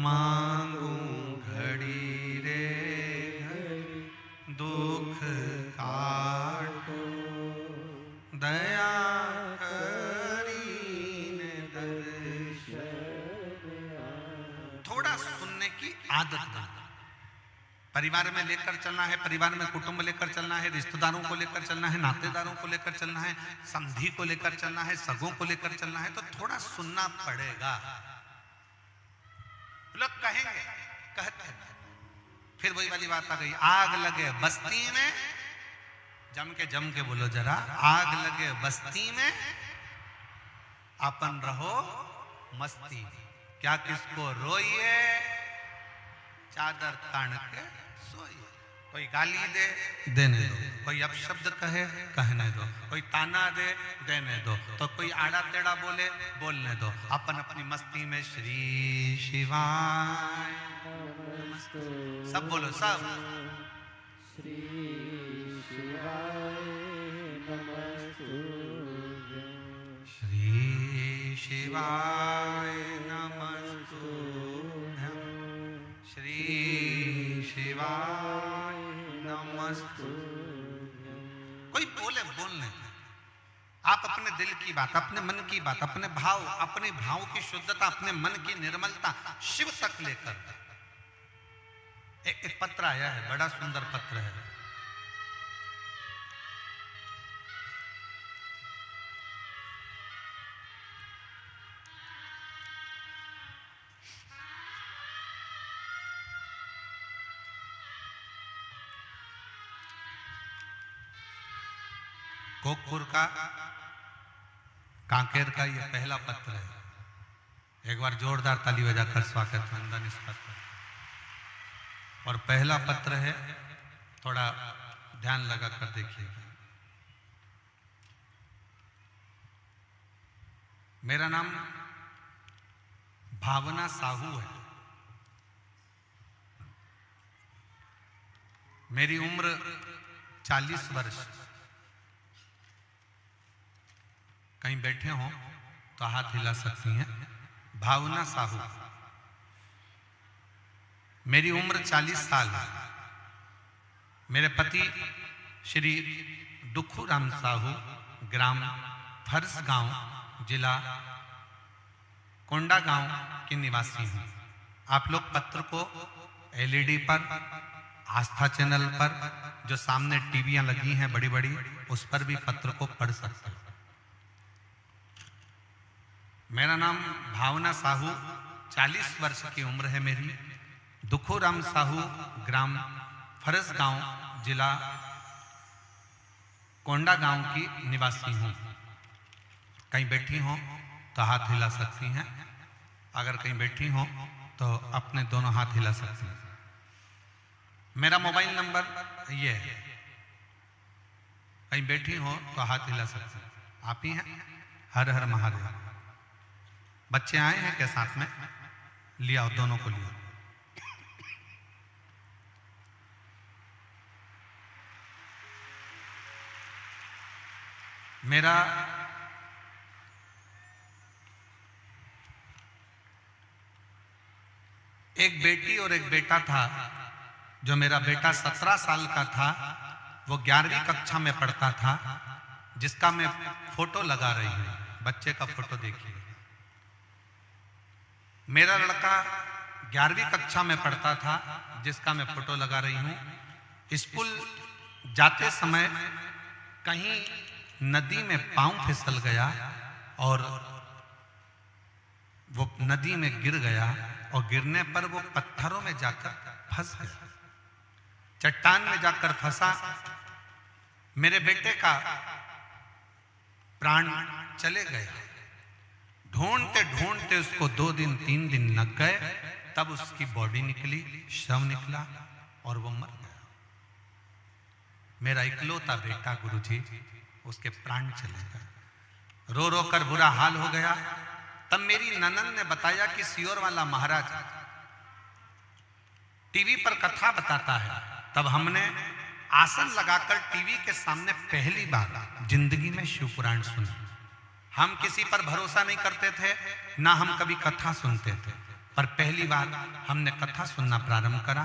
मांगू घड़ी रे दुख काटो दया करीन दर्शन। थोड़ा सुनने की आदत बना। परिवार में लेकर चलना है, परिवार में कुटुंब लेकर चलना है, रिश्तेदारों को लेकर चलना है, नातेदारों को लेकर चलना है, समधी को लेकर चलना है, सगों को लेकर चलना है, तो थोड़ा सुनना पड़ेगा। लोग कहेंगे, कहते हैं, फिर वही वाली बात आ गई, आग लगे बस्ती में, जम के बोलो जरा, आग लगे बस्ती में अपन रहो मस्ती। क्या किसको रोइए, चादर तान के सोइए। कोई गाली दे देने दो, कोई अपशब्द कहे कहने दो, कोई ताना दे देने दो, तो कोई आड़ा टेढ़ा बोले बोलने दो। अपन अपनी मस्ती में श्री शिवाय सब बोलो, सब श्री शिवाय नमस्तुभ्यं, श्री शिवाय नमस्तुभ्यं, श्री शिवाय नमस्तुभ्यं। कोई बोले बोलने दो। आप अपने दिल की बात, अपने मन की बात, अपने भाव, अपने भाव की शुद्धता, अपने मन की निर्मलता शिव तक लेकर। एक पत्र आया है, बड़ा सुंदर पत्र है। कोकपुर का, कांकेर का यह पहला पत्र है। एक बार जोरदार ताली बजाकर स्वागत वंदन इस पत्र। और पहला पत्र है, थोड़ा ध्यान लगा कर देखिएगा। मेरा नाम भावना साहू है। मेरी उम्र 40 वर्ष। कहीं बैठे हो तो हाथ हिला सकती हैं। भावना साहू। मेरी उम्र 40 साल है। मेरे पति श्री दुखूराम साहू, ग्राम फरसगांव, जिला कोंडागांव के निवासी हूं। आप लोग पत्र को एलईडी पर, आस्था चैनल पर, जो सामने टीवियां लगी हैं बड़ी बड़ी, उस पर भी पत्र को पढ़ सकते हैं। मेरा नाम भावना साहू, 40 वर्ष की उम्र है मेरी। दुखूराम साहू, ग्राम फरसगांव, जिला कोंडागांव की निवासी हूँ। कहीं बैठी हो तो हाथ हिला सकती हैं। अगर कहीं बैठी हो तो अपने दोनों हाथ हिला सकती हैं। मेरा मोबाइल नंबर ये है। कहीं बैठी हो तो हाथ हिला सकती हैं। आप ही हैं। हर हर महादेव। बच्चे आए हैं क्या साथ में? लिया, दोनों को लिया। मेरा एक बेटी और एक बेटा था। जो मेरा बेटा 17 साल का था वो 11वीं कक्षा में पढ़ता था, जिसका मैं फोटो लगा रही हूं। बच्चे का फोटो देखिए। मेरा लड़का 11वीं कक्षा में पढ़ता था, जिसका मैं फोटो लगा रही हूं। स्कूल जाते समय कहीं नदी में पांव फिसल गया और वो नदी में गिर गया, और गिरने पर वो पत्थरों में जाकर फंस गया, चट्टान में जाकर फंसा। मेरे बेटे का प्राण चले गया। ढूंढते ढूंढते उसको 2 दिन 3 दिन लग गए, तब उसकी बॉडी निकली, शव निकला और वो मर गया। मेरा इकलौता बेटा गुरुजी, उसके प्राण चले गए। रो रो कर बुरा हाल हो गया। तब मेरी ननद ने बताया कि सियोर वाला महाराज टीवी पर कथा बताता है। तब हमने आसन लगाकर टीवी के सामने पहली बार जिंदगी में शिव पुराण सुना। हम किसी पर भरोसा नहीं करते थे, ना हम कभी कथा सुनते थे, पर पहली बार हमने कथा सुनना प्रारंभ करा।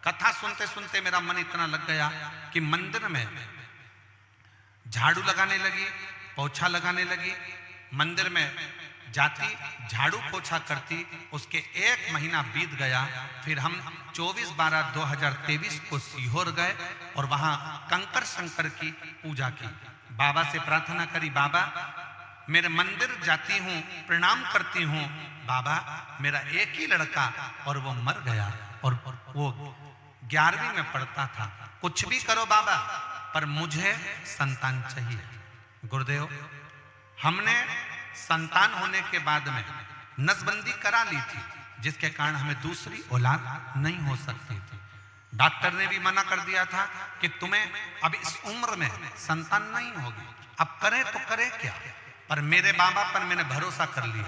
कथा सुनते सुनते मेरा मन इतना लग गया कि मंदिर में झाड़ू लगाने लगी, पोछा लगाने लगी। मंदिर में जाती, झाड़ू पोछा करती। उसके 1 महीना बीत गया। फिर हम 24/12/2023 को सीहोर गए और वहां कंकर शंकर की पूजा की। बाबा से प्रार्थना करी, बाबा मेरे मंदिर जाती हूं, प्रणाम करती हूं, बाबा मेरा एक ही लड़का और वो मर गया, और वो 11वीं में पढ़ता था। कुछ भी करो बाबा, पर मुझे संतान चाहिए। गुरुदेव, हमने संतान होने के बाद में नसबंदी करा ली थी, जिसके कारण हमें दूसरी औलाद नहीं हो सकती थी। डॉक्टर ने भी मना कर दिया था कि तुम्हें अब इस उम्र में संतान नहीं होगी, अब करें तो करें क्या। पर मेरे बाबा पर मैंने भरोसा कर लिया।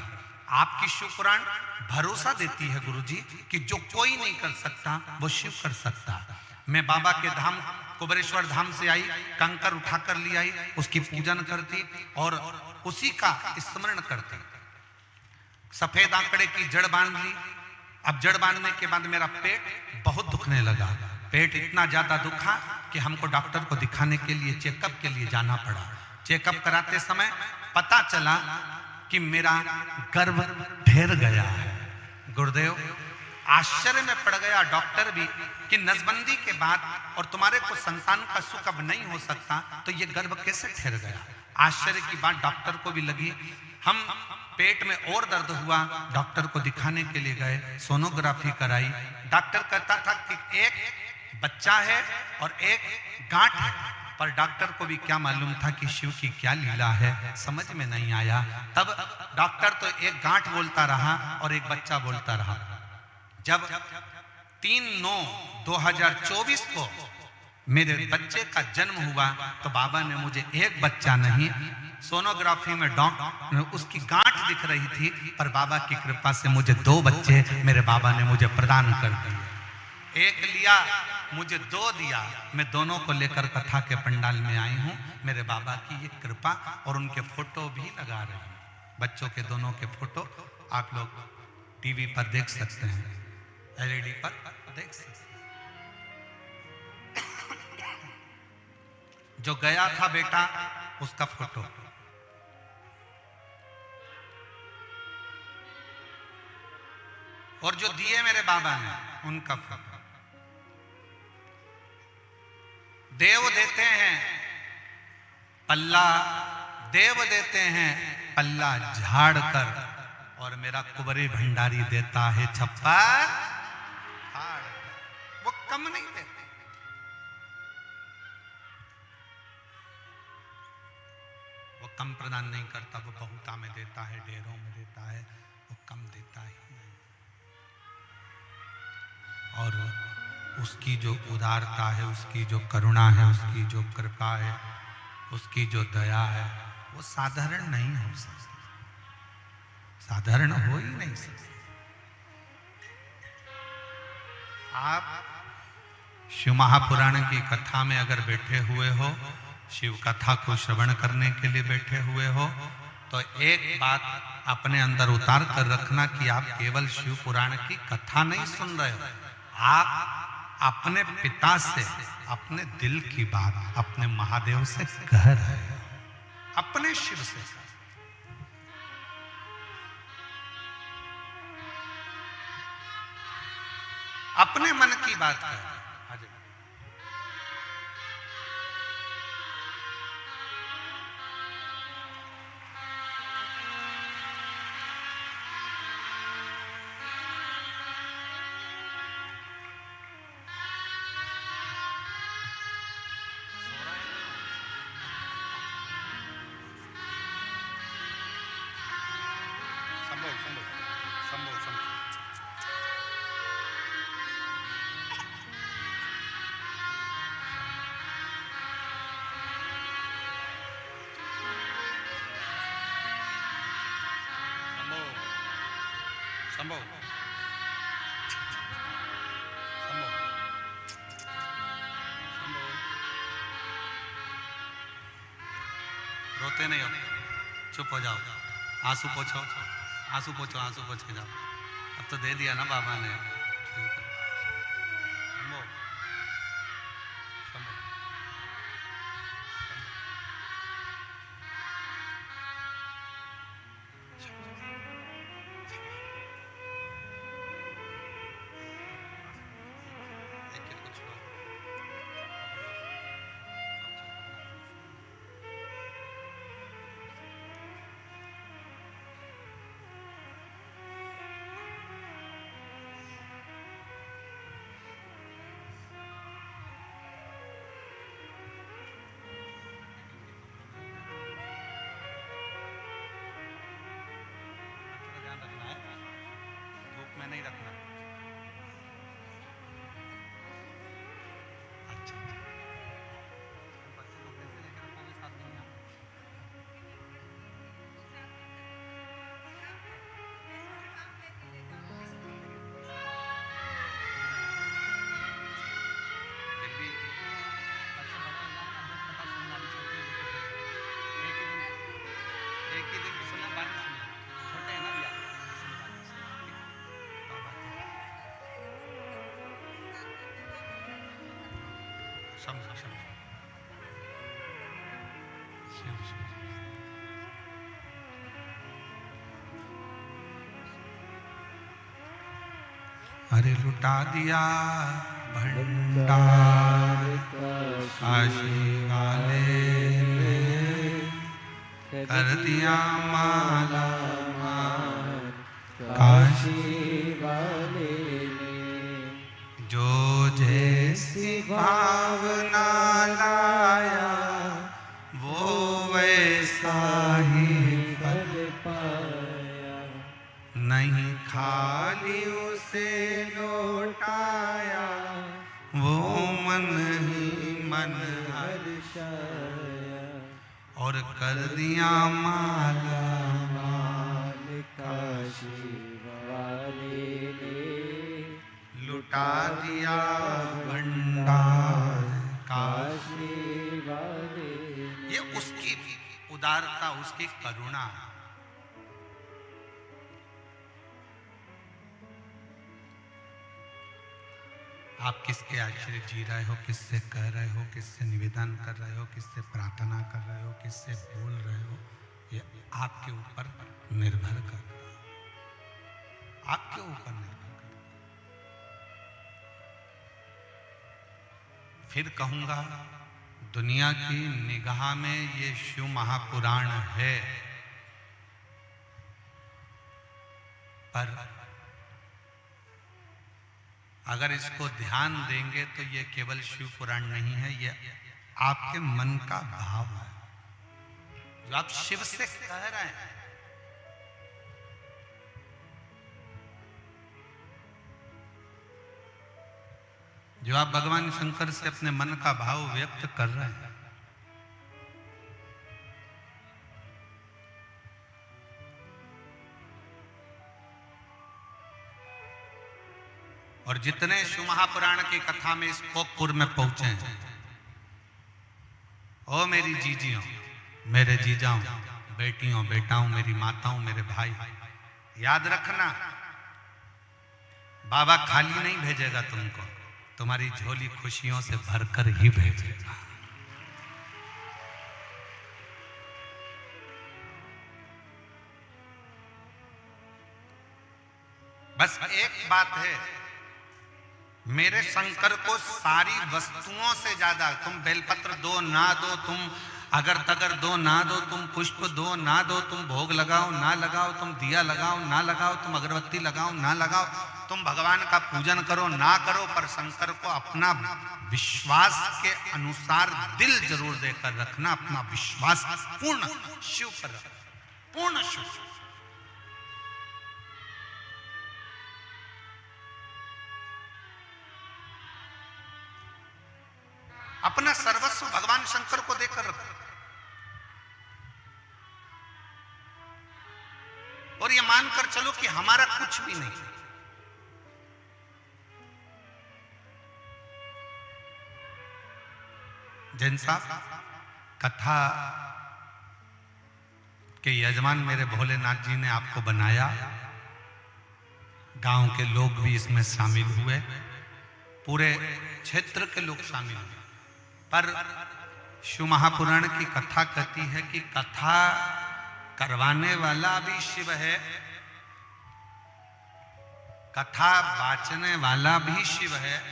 आपकी शिव पुराण भरोसा देती है गुरुजी कि जो कोई नहीं कर सकता वो शिव कर सकता। मैं बाबा के धाम कुबेरेश्वर धाम से आई, कंकर उठाकर ले आई, उसकी पूजन करती और उसी का स्मरण करती। सफेद आंकड़े की जड़ बांध ली। अब जड़ बांधने के बाद मेरा पेट बहुत दुखने लगा। पेट इतना ज्यादा दुखा कि हमको डॉक्टर को दिखाने के लिए, चेकअप के लिए जाना पड़ा। चेकअप कराते समय पता चला कि मेरा गर्भ ढेर गया है। गुरुदेव, आश्चर्य में पड़ गया डॉक्टर भी कि नसबंदी के बाद और तुम्हारे को संतान का सुख अब नहीं हो सकता, तो ये गर्भ कैसे ठहर गया। आश्चर्य की बात डॉक्टर को भी लगी। हम पेट में और दर्द हुआ, डॉक्टर को दिखाने के लिए गए, सोनोग्राफी कराई। डॉक्टर कहता था कि एक बच्चा है और एक गांठ है, पर डॉक्टर को भी क्या मालूम था कि शिव की क्या लीला है, समझ में नहीं आया। तब डॉक्टर तो एक गांठ बोलता रहा और एक बच्चा बोलता रहा। जब 3/9/2024 को मेरे बच्चे का जन्म हुआ तो बाबा ने मुझे एक बच्चा नहीं, सोनोग्राफी में डॉक्टर उसकी गांठ दिख रही थी, पर बाबा की कृपा से मुझे 2 बच्चे मेरे बाबा ने मुझे प्रदान कर दिए। एक लिया, मुझे 2 दिया। मैं दोनों को लेकर कथा के पंडाल में आई हूं। मेरे बाबा की ये कृपा, और उनके फोटो भी लगा रहे हैं। बच्चों के दोनों के फोटो आप लोग टीवी पर देख सकते हैं, LED पर देख सकते हैं। जो गया था बेटा, उसका फोटो, और जो दिए मेरे बाबा ने उनका फोटो। देव देते हैं पल्ला, देव देते हैं पल्ला झाड़ कर, और मेरा कुबरी भंडारी देता है छप्पा फाड़। वो कम नहीं देते, वो कम प्रदान नहीं करता, वो बहुता में देता है, ढेरों में देता है, वो कम देता ही नहीं। और उसकी जो उदारता है, उसकी जो करुणा है, उसकी जो कृपा है, उसकी जो दया है, वो साधारण नहीं हो सकती, साधारण हो ही नहीं सकती। आप शिव महापुराण की कथा में अगर बैठे हुए हो, शिव कथा को श्रवण करने के लिए बैठे हुए हो, तो एक बात अपने अंदर उतार कर रखना कि आप केवल शिव पुराण की कथा नहीं सुन रहे हो, आप अपने पिता से अपने दिल की बात अपने महादेव से कह रहे हैं, अपने शिव से। अपने मन की बात कर। संभव रोते नहीं हो, चुप हो जाओ, आंसू पोछो, आंसू पोछो, आंसू पोछ के जाओ। अब तो दे दिया ना बाबा ने। में नहीं रखना। अच्छा बच्चे को कैसे लेकर रखोगे साथ में? फिर भी बच्चे बड़ा हो जाएगा, बहुत पता सुनना भी छोटे एक ही दिन सुनना, बाकी सुनना, छोटे है ना भैया। समझो समझो शिव शिव। अरे लुटा दिया भंडार काशी वाले ने, कर दिया माला माल काशी वाले ने, जो जैसी भावना लाया वो वैसा ही फल पाया, नहीं खाली उसे लौटाया वो मन ही मन हर्षाया, और कर दिया माला माल काशी वाले ने, लुटा दिया भंडार काशी वाले। ये उसकी उदारता, उसकी करुणा। आप किसके आश्रय जी रहे हो, किससे कह रहे हो, किससे निवेदन कर रहे हो, किससे प्रार्थना कर रहे हो, किससे बोल रहे हो, ये आपके ऊपर निर्भर करता है, आपके ऊपर निर्भर करता है। फिर कहूंगा, दुनिया की निगाह में ये शिव महापुराण है, पर अगर इसको ध्यान देंगे तो ये केवल शिव पुराण नहीं है, ये आपके मन का भाव है जो आप शिव से कह रहे हैं। जो आप भगवान शंकर से अपने मन का भाव व्यक्त कर रहे हैं। और जितने शिव महापुराण की कथा में इस कोकपुर में पहुंचे हैं, ओ मेरी जीजियों, मेरे जीजाओं, बेटियों, बेटाओं, मेरी माताओं, मेरे भाई, याद रखना, बाबा खाली नहीं भेजेगा तुमको। तुम्हारी झोली खुशियों से भरकर ही भेजेगा। बस एक बात है, मेरे शंकर को सारी वस्तुओं से ज्यादा, तुम बेलपत्र दो ना दो, तुम अगर तगर दो ना दो, तुम पुष्प दो ना दो, तुम भोग लगाओ ना लगाओ, तुम दिया लगाओ ना लगाओ, तुम अगरबत्ती लगाओ ना लगाओ, तुम भगवान का पूजन करो ना करो, पर शंकर को अपना विश्वास के अनुसार दिल जरूर देकर रखना। अपना विश्वास पूर्ण शिव पर रखना, पूर्ण शिव। अपना सर्वस्व भगवान शंकर को देकर रखो और ये मानकर चलो कि हमारा कुछ भी नहीं। जैन साहब, कथा के यजमान मेरे भोलेनाथ जी ने आपको बनाया, गांव के लोग भी इसमें शामिल हुए, पूरे क्षेत्र के लोग शामिल हुए, पर शिव महापुराण की कथा कहती है कि कथा करवाने वाला भी शिव है, कथा बाचने वाला भी शिव है,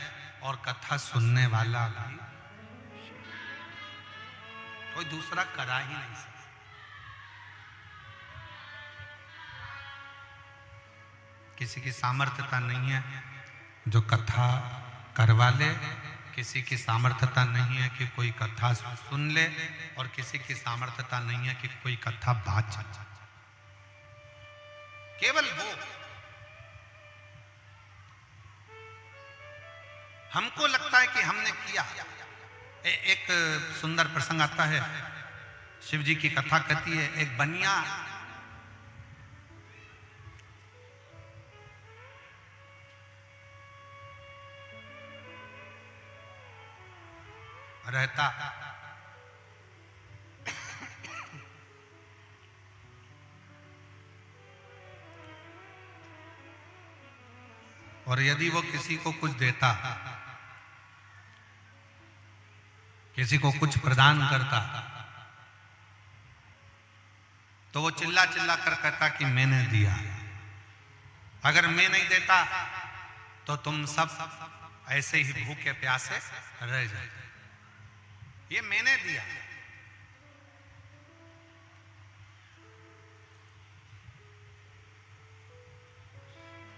और कथा सुनने वाला भी कोई दूसरा करा ही नहीं सकता। किसी की सामर्थ्यता नहीं है जो कथा करवा ले, किसी की सामर्थ्यता नहीं है कि कोई कथा सुन ले, और किसी की सामर्थ्यता नहीं है कि कोई कथा बाच। केवल वो। हमको लगता है कि हमने किया। एक सुंदर प्रसंग आता है, शिव जी की कथा कहती है, एक बनिया रहता, और यदि वो किसी को कुछ देता, किसी को कुछ प्रदान करता, तो वो चिल्ला चिल्ला कर कहता कि मैंने दिया। अगर मैं नहीं देता तो तुम सब ऐसे ही भूखे प्यासे रह जाए। ये मैंने दिया।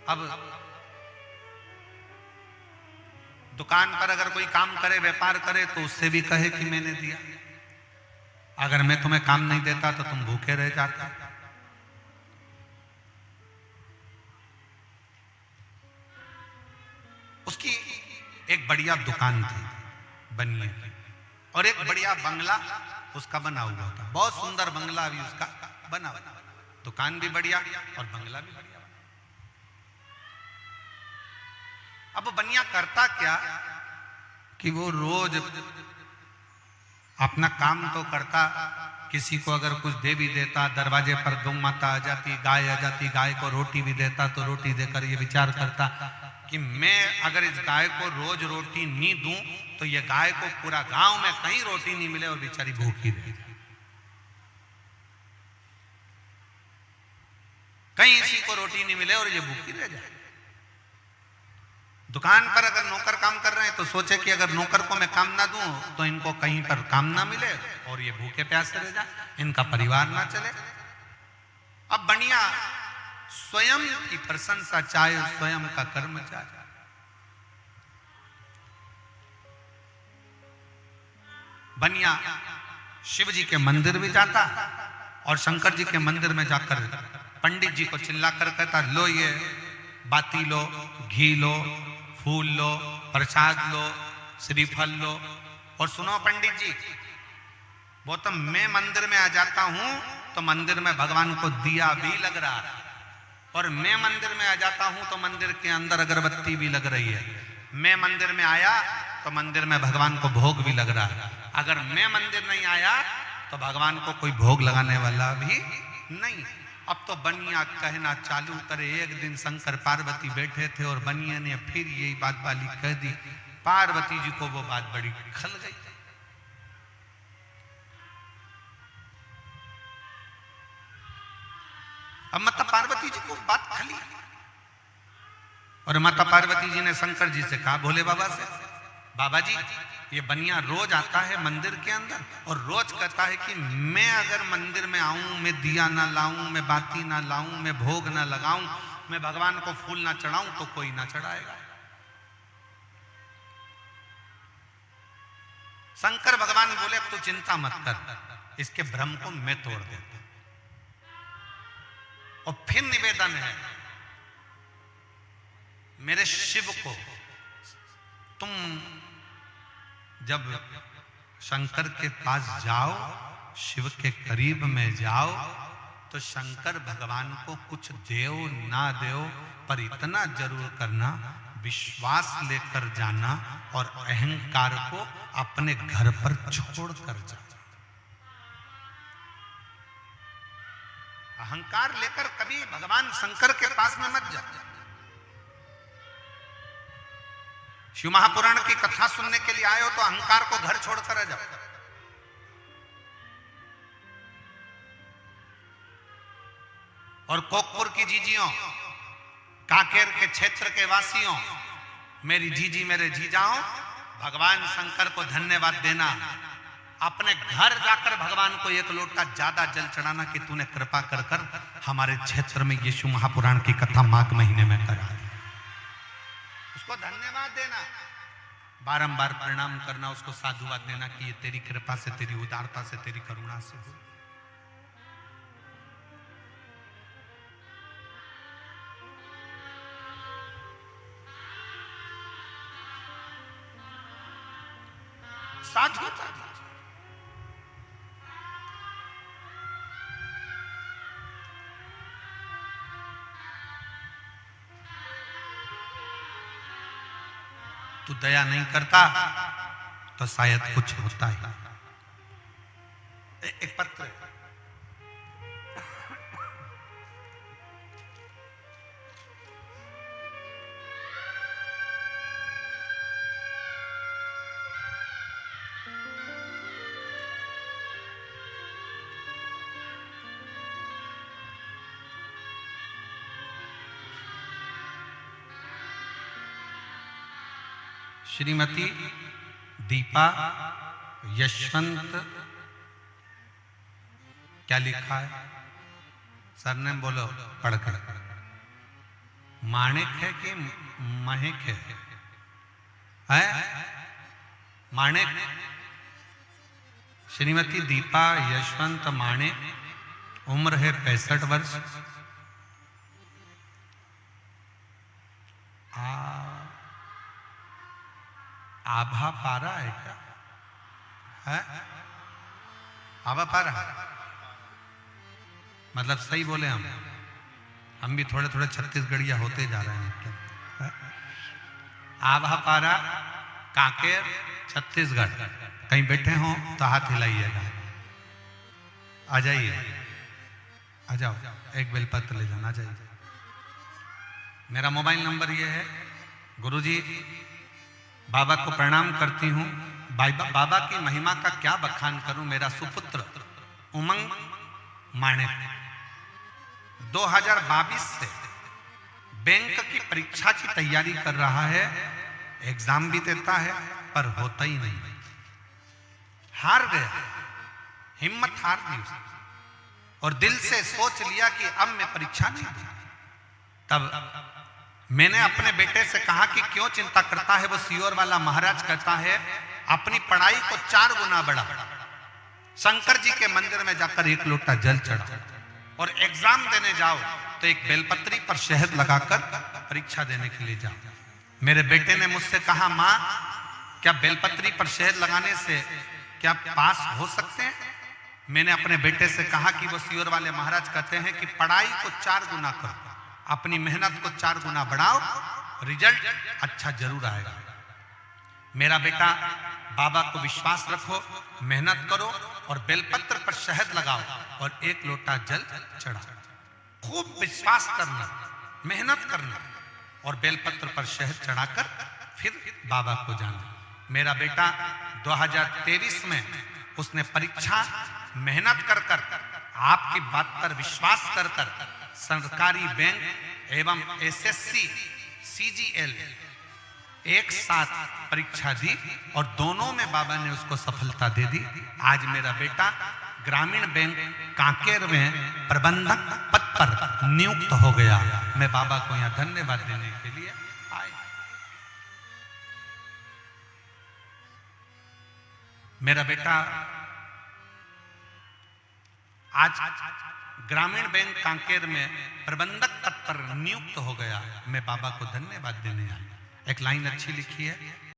अब दुकान पर अगर कोई काम करे, व्यापार करे, तो उससे भी कहे कि मैंने दिया। अगर मैं तुम्हें काम नहीं देता तो तुम भूखे रह जाते। उसकी एक बढ़िया दुकान थी बनिए की, और एक बढ़िया बंगला उसका बना हुआ था, बहुत सुंदर बंगला भी उसका बना हुआ, दुकान भी बढ़िया और बंगला भी बढ़िया। अब बनिया करता क्या कि वो रोज अपना काम तो करता, किसी को अगर कुछ दे भी देता, दरवाजे पर गौ माता आ जाती, गाय आ जाती, गाय को रोटी भी देता, तो रोटी देकर ये विचार करता कि मैं अगर इस गाय को रोज रोटी नहीं दूं तो ये गाय को पूरा गांव में कहीं रोटी नहीं मिले और बेचारी भूखी रह जाए, कहीं इसी को रोटी नहीं मिले और ये भूखी रह जाए। दुकान पर अगर नौकर काम कर रहे हैं तो सोचे कि अगर नौकर को मैं काम ना दूं तो इनको कहीं पर काम ना मिले और ये भूखे प्यासे रह जाए, इनका परिवार ना चले। अब बनिया स्वयं की प्रशंसा चाहे, स्वयं का कर्म चाहे। बनिया शिव जी के मंदिर भी जाता और शंकर जी के मंदिर में जाकर पंडित जी को चिल्लाकर कहता, लो ये बाती लो, घी लो, फूल लो, प्रसाद लो, श्रीफल लो, और सुनो पंडित जी, वो तो मैं मंदिर में आ जाता हूं तो मंदिर में भगवान को दिया भी लग रहा है, और मैं मंदिर में आ जाता हूं तो मंदिर के अंदर अगरबत्ती भी लग रही है। मैं मंदिर में आया तो मंदिर में भगवान को भोग भी लग रहा है। अगर मैं मंदिर नहीं आया तो भगवान को कोई भोग लगाने वाला भी नहीं। अब तो बनिया कहना चालू करे। एक दिन शंकर पार्वती बैठे थे और बनिया ने फिर यही बात वाली कह दी पार्वती जी को वो बात बड़ी खल गई। अब माता पार्वती जी को बात खली और माता पार्वती जी ने शंकर जी से कहा, भोले बाबा से, बाबा जी ये बनिया रोज आता है मंदिर के अंदर और रोज कहता है कि मैं अगर मंदिर में आऊं, मैं दिया ना लाऊं, मैं बाती ना लाऊं, मैं भोग ना लगाऊं, मैं भगवान को फूल ना चढ़ाऊं तो कोई ना चढ़ाएगा। शंकर भगवान बोले, अब तू चिंता मत कर, इसके भ्रम को मैं तोड़ देता हूं। और फिर निवेदन है, मेरे शिव को तुम जब शंकर के पास जाओ, शिव के करीब में जाओ, तो शंकर भगवान को कुछ देओ ना देओ, पर इतना जरूर करना, विश्वास लेकर जाना और अहंकार को अपने घर पर छोड़ कर जाना। अहंकार लेकर कभी भगवान शंकर के पास में मत जा। शिव महापुराण की कथा सुनने के लिए आए हो तो अहंकार को घर छोड़कर आ जाओ। और कोकपुर की जीजियों, काकेर के क्षेत्र के वासियों, मेरी जीजी मेरे जीजाओं, भगवान शंकर को धन्यवाद देना। अपने घर जाकर भगवान को एक लोटा ज्यादा जल चढ़ाना कि तूने कृपा कर कर हमारे क्षेत्र में यीशु महापुराण की कथा माघ महीने में करा। उसको धन्यवाद देना, बारंबार प्रणाम करना, उसको साधुवाद देना कि ये तेरी कृपा से, तेरी उदारता से, तेरी करुणा से हो। साधुता दीजिए। तू दया नहीं करता तो शायद कुछ होता है। एक पत्र है, श्रीमती दीपा यशवंत, क्या लिखा है सरनेम बोलो पढ़कर, माणिक है कि महक है? माणिक। श्रीमती दीपा यशवंत माणिक, उम्र है 65 वर्ष। आभा पारा है क्या है? आभा पारा मतलब सही बोले हम भी थोड़े थोड़े छत्तीसगढ़िया होते जा रहे हैं क्या? आभा पारा, कांकेर, छत्तीसगढ़। कहीं बैठे हो तो हाथ हिलाइएगा, आ जाइए, आ जाओ, एक बेलपत्र ले जाना, आ जाइए। मेरा मोबाइल नंबर ये है। गुरुजी बाबा को प्रणाम करती हूँ। बाबा की महिमा का क्या बखान करूं। मेरा सुपुत्र उमंग माणिक 2022 से बैंक की परीक्षा की तैयारी कर रहा है। एग्जाम भी देता है पर होता ही नहीं, हार गया, हिम्मत हार दी उसने और दिल से सोच लिया कि अब मैं परीक्षा नहीं दूंगा। तब मैंने अपने बेटे से कहा कि क्यों चिंता करता है। वो सियोर वाला महाराज कहता है अपनी पढ़ाई को 4 गुना बढ़ा, शंकर जी के मंदिर में जाकर एक लोटा जल चढ़ाओ और एग्जाम देने जाओ तो एक बेलपत्री पर शहद लगाकर परीक्षा देने के लिए जाओ। मेरे बेटे ने मुझसे कहा, माँ क्या बेलपत्री पर शहद लगाने से क्या पास हो सकते हैं? मैंने अपने बेटे से कहा कि वो सियोर वाले महाराज कहते हैं कि पढ़ाई को 4 गुना करो, अपनी मेहनत को 4 गुना बढ़ाओ, रिजल्ट अच्छा जरूर आएगा। मेरा बेटा बाबा को विश्वास रखो, मेहनत करो और बेलपत्र पर शहद लगाओ और एक लोटा जल चढ़ाओ। खूब विश्वास करना, मेहनत करना और बेलपत्र पर शहद चढ़ाकर फिर बाबा को जाना। मेरा बेटा 2023 में उसने परीक्षा मेहनत कर कर, आपकी बात पर विश्वास कर कर सरकारी बैंक एवं एसएससी सीजीएल एक साथ परीक्षा दी और दोनों में बाबा ने उसको सफलता दे दी। आज मेरा बेटा ग्रामीण बैंक कांकेर में प्रबंधक पद पर नियुक्त हो गया। मैं बाबा को यहाँ धन्यवाद देने के लिए आया। मेरा बेटा आज ग्रामीण बैंक कांकेर में प्रबंधक पद पर नियुक्त हो गया। मैं बाबा को धन्यवाद देने आया। एक लाइन अच्छी लिखी है,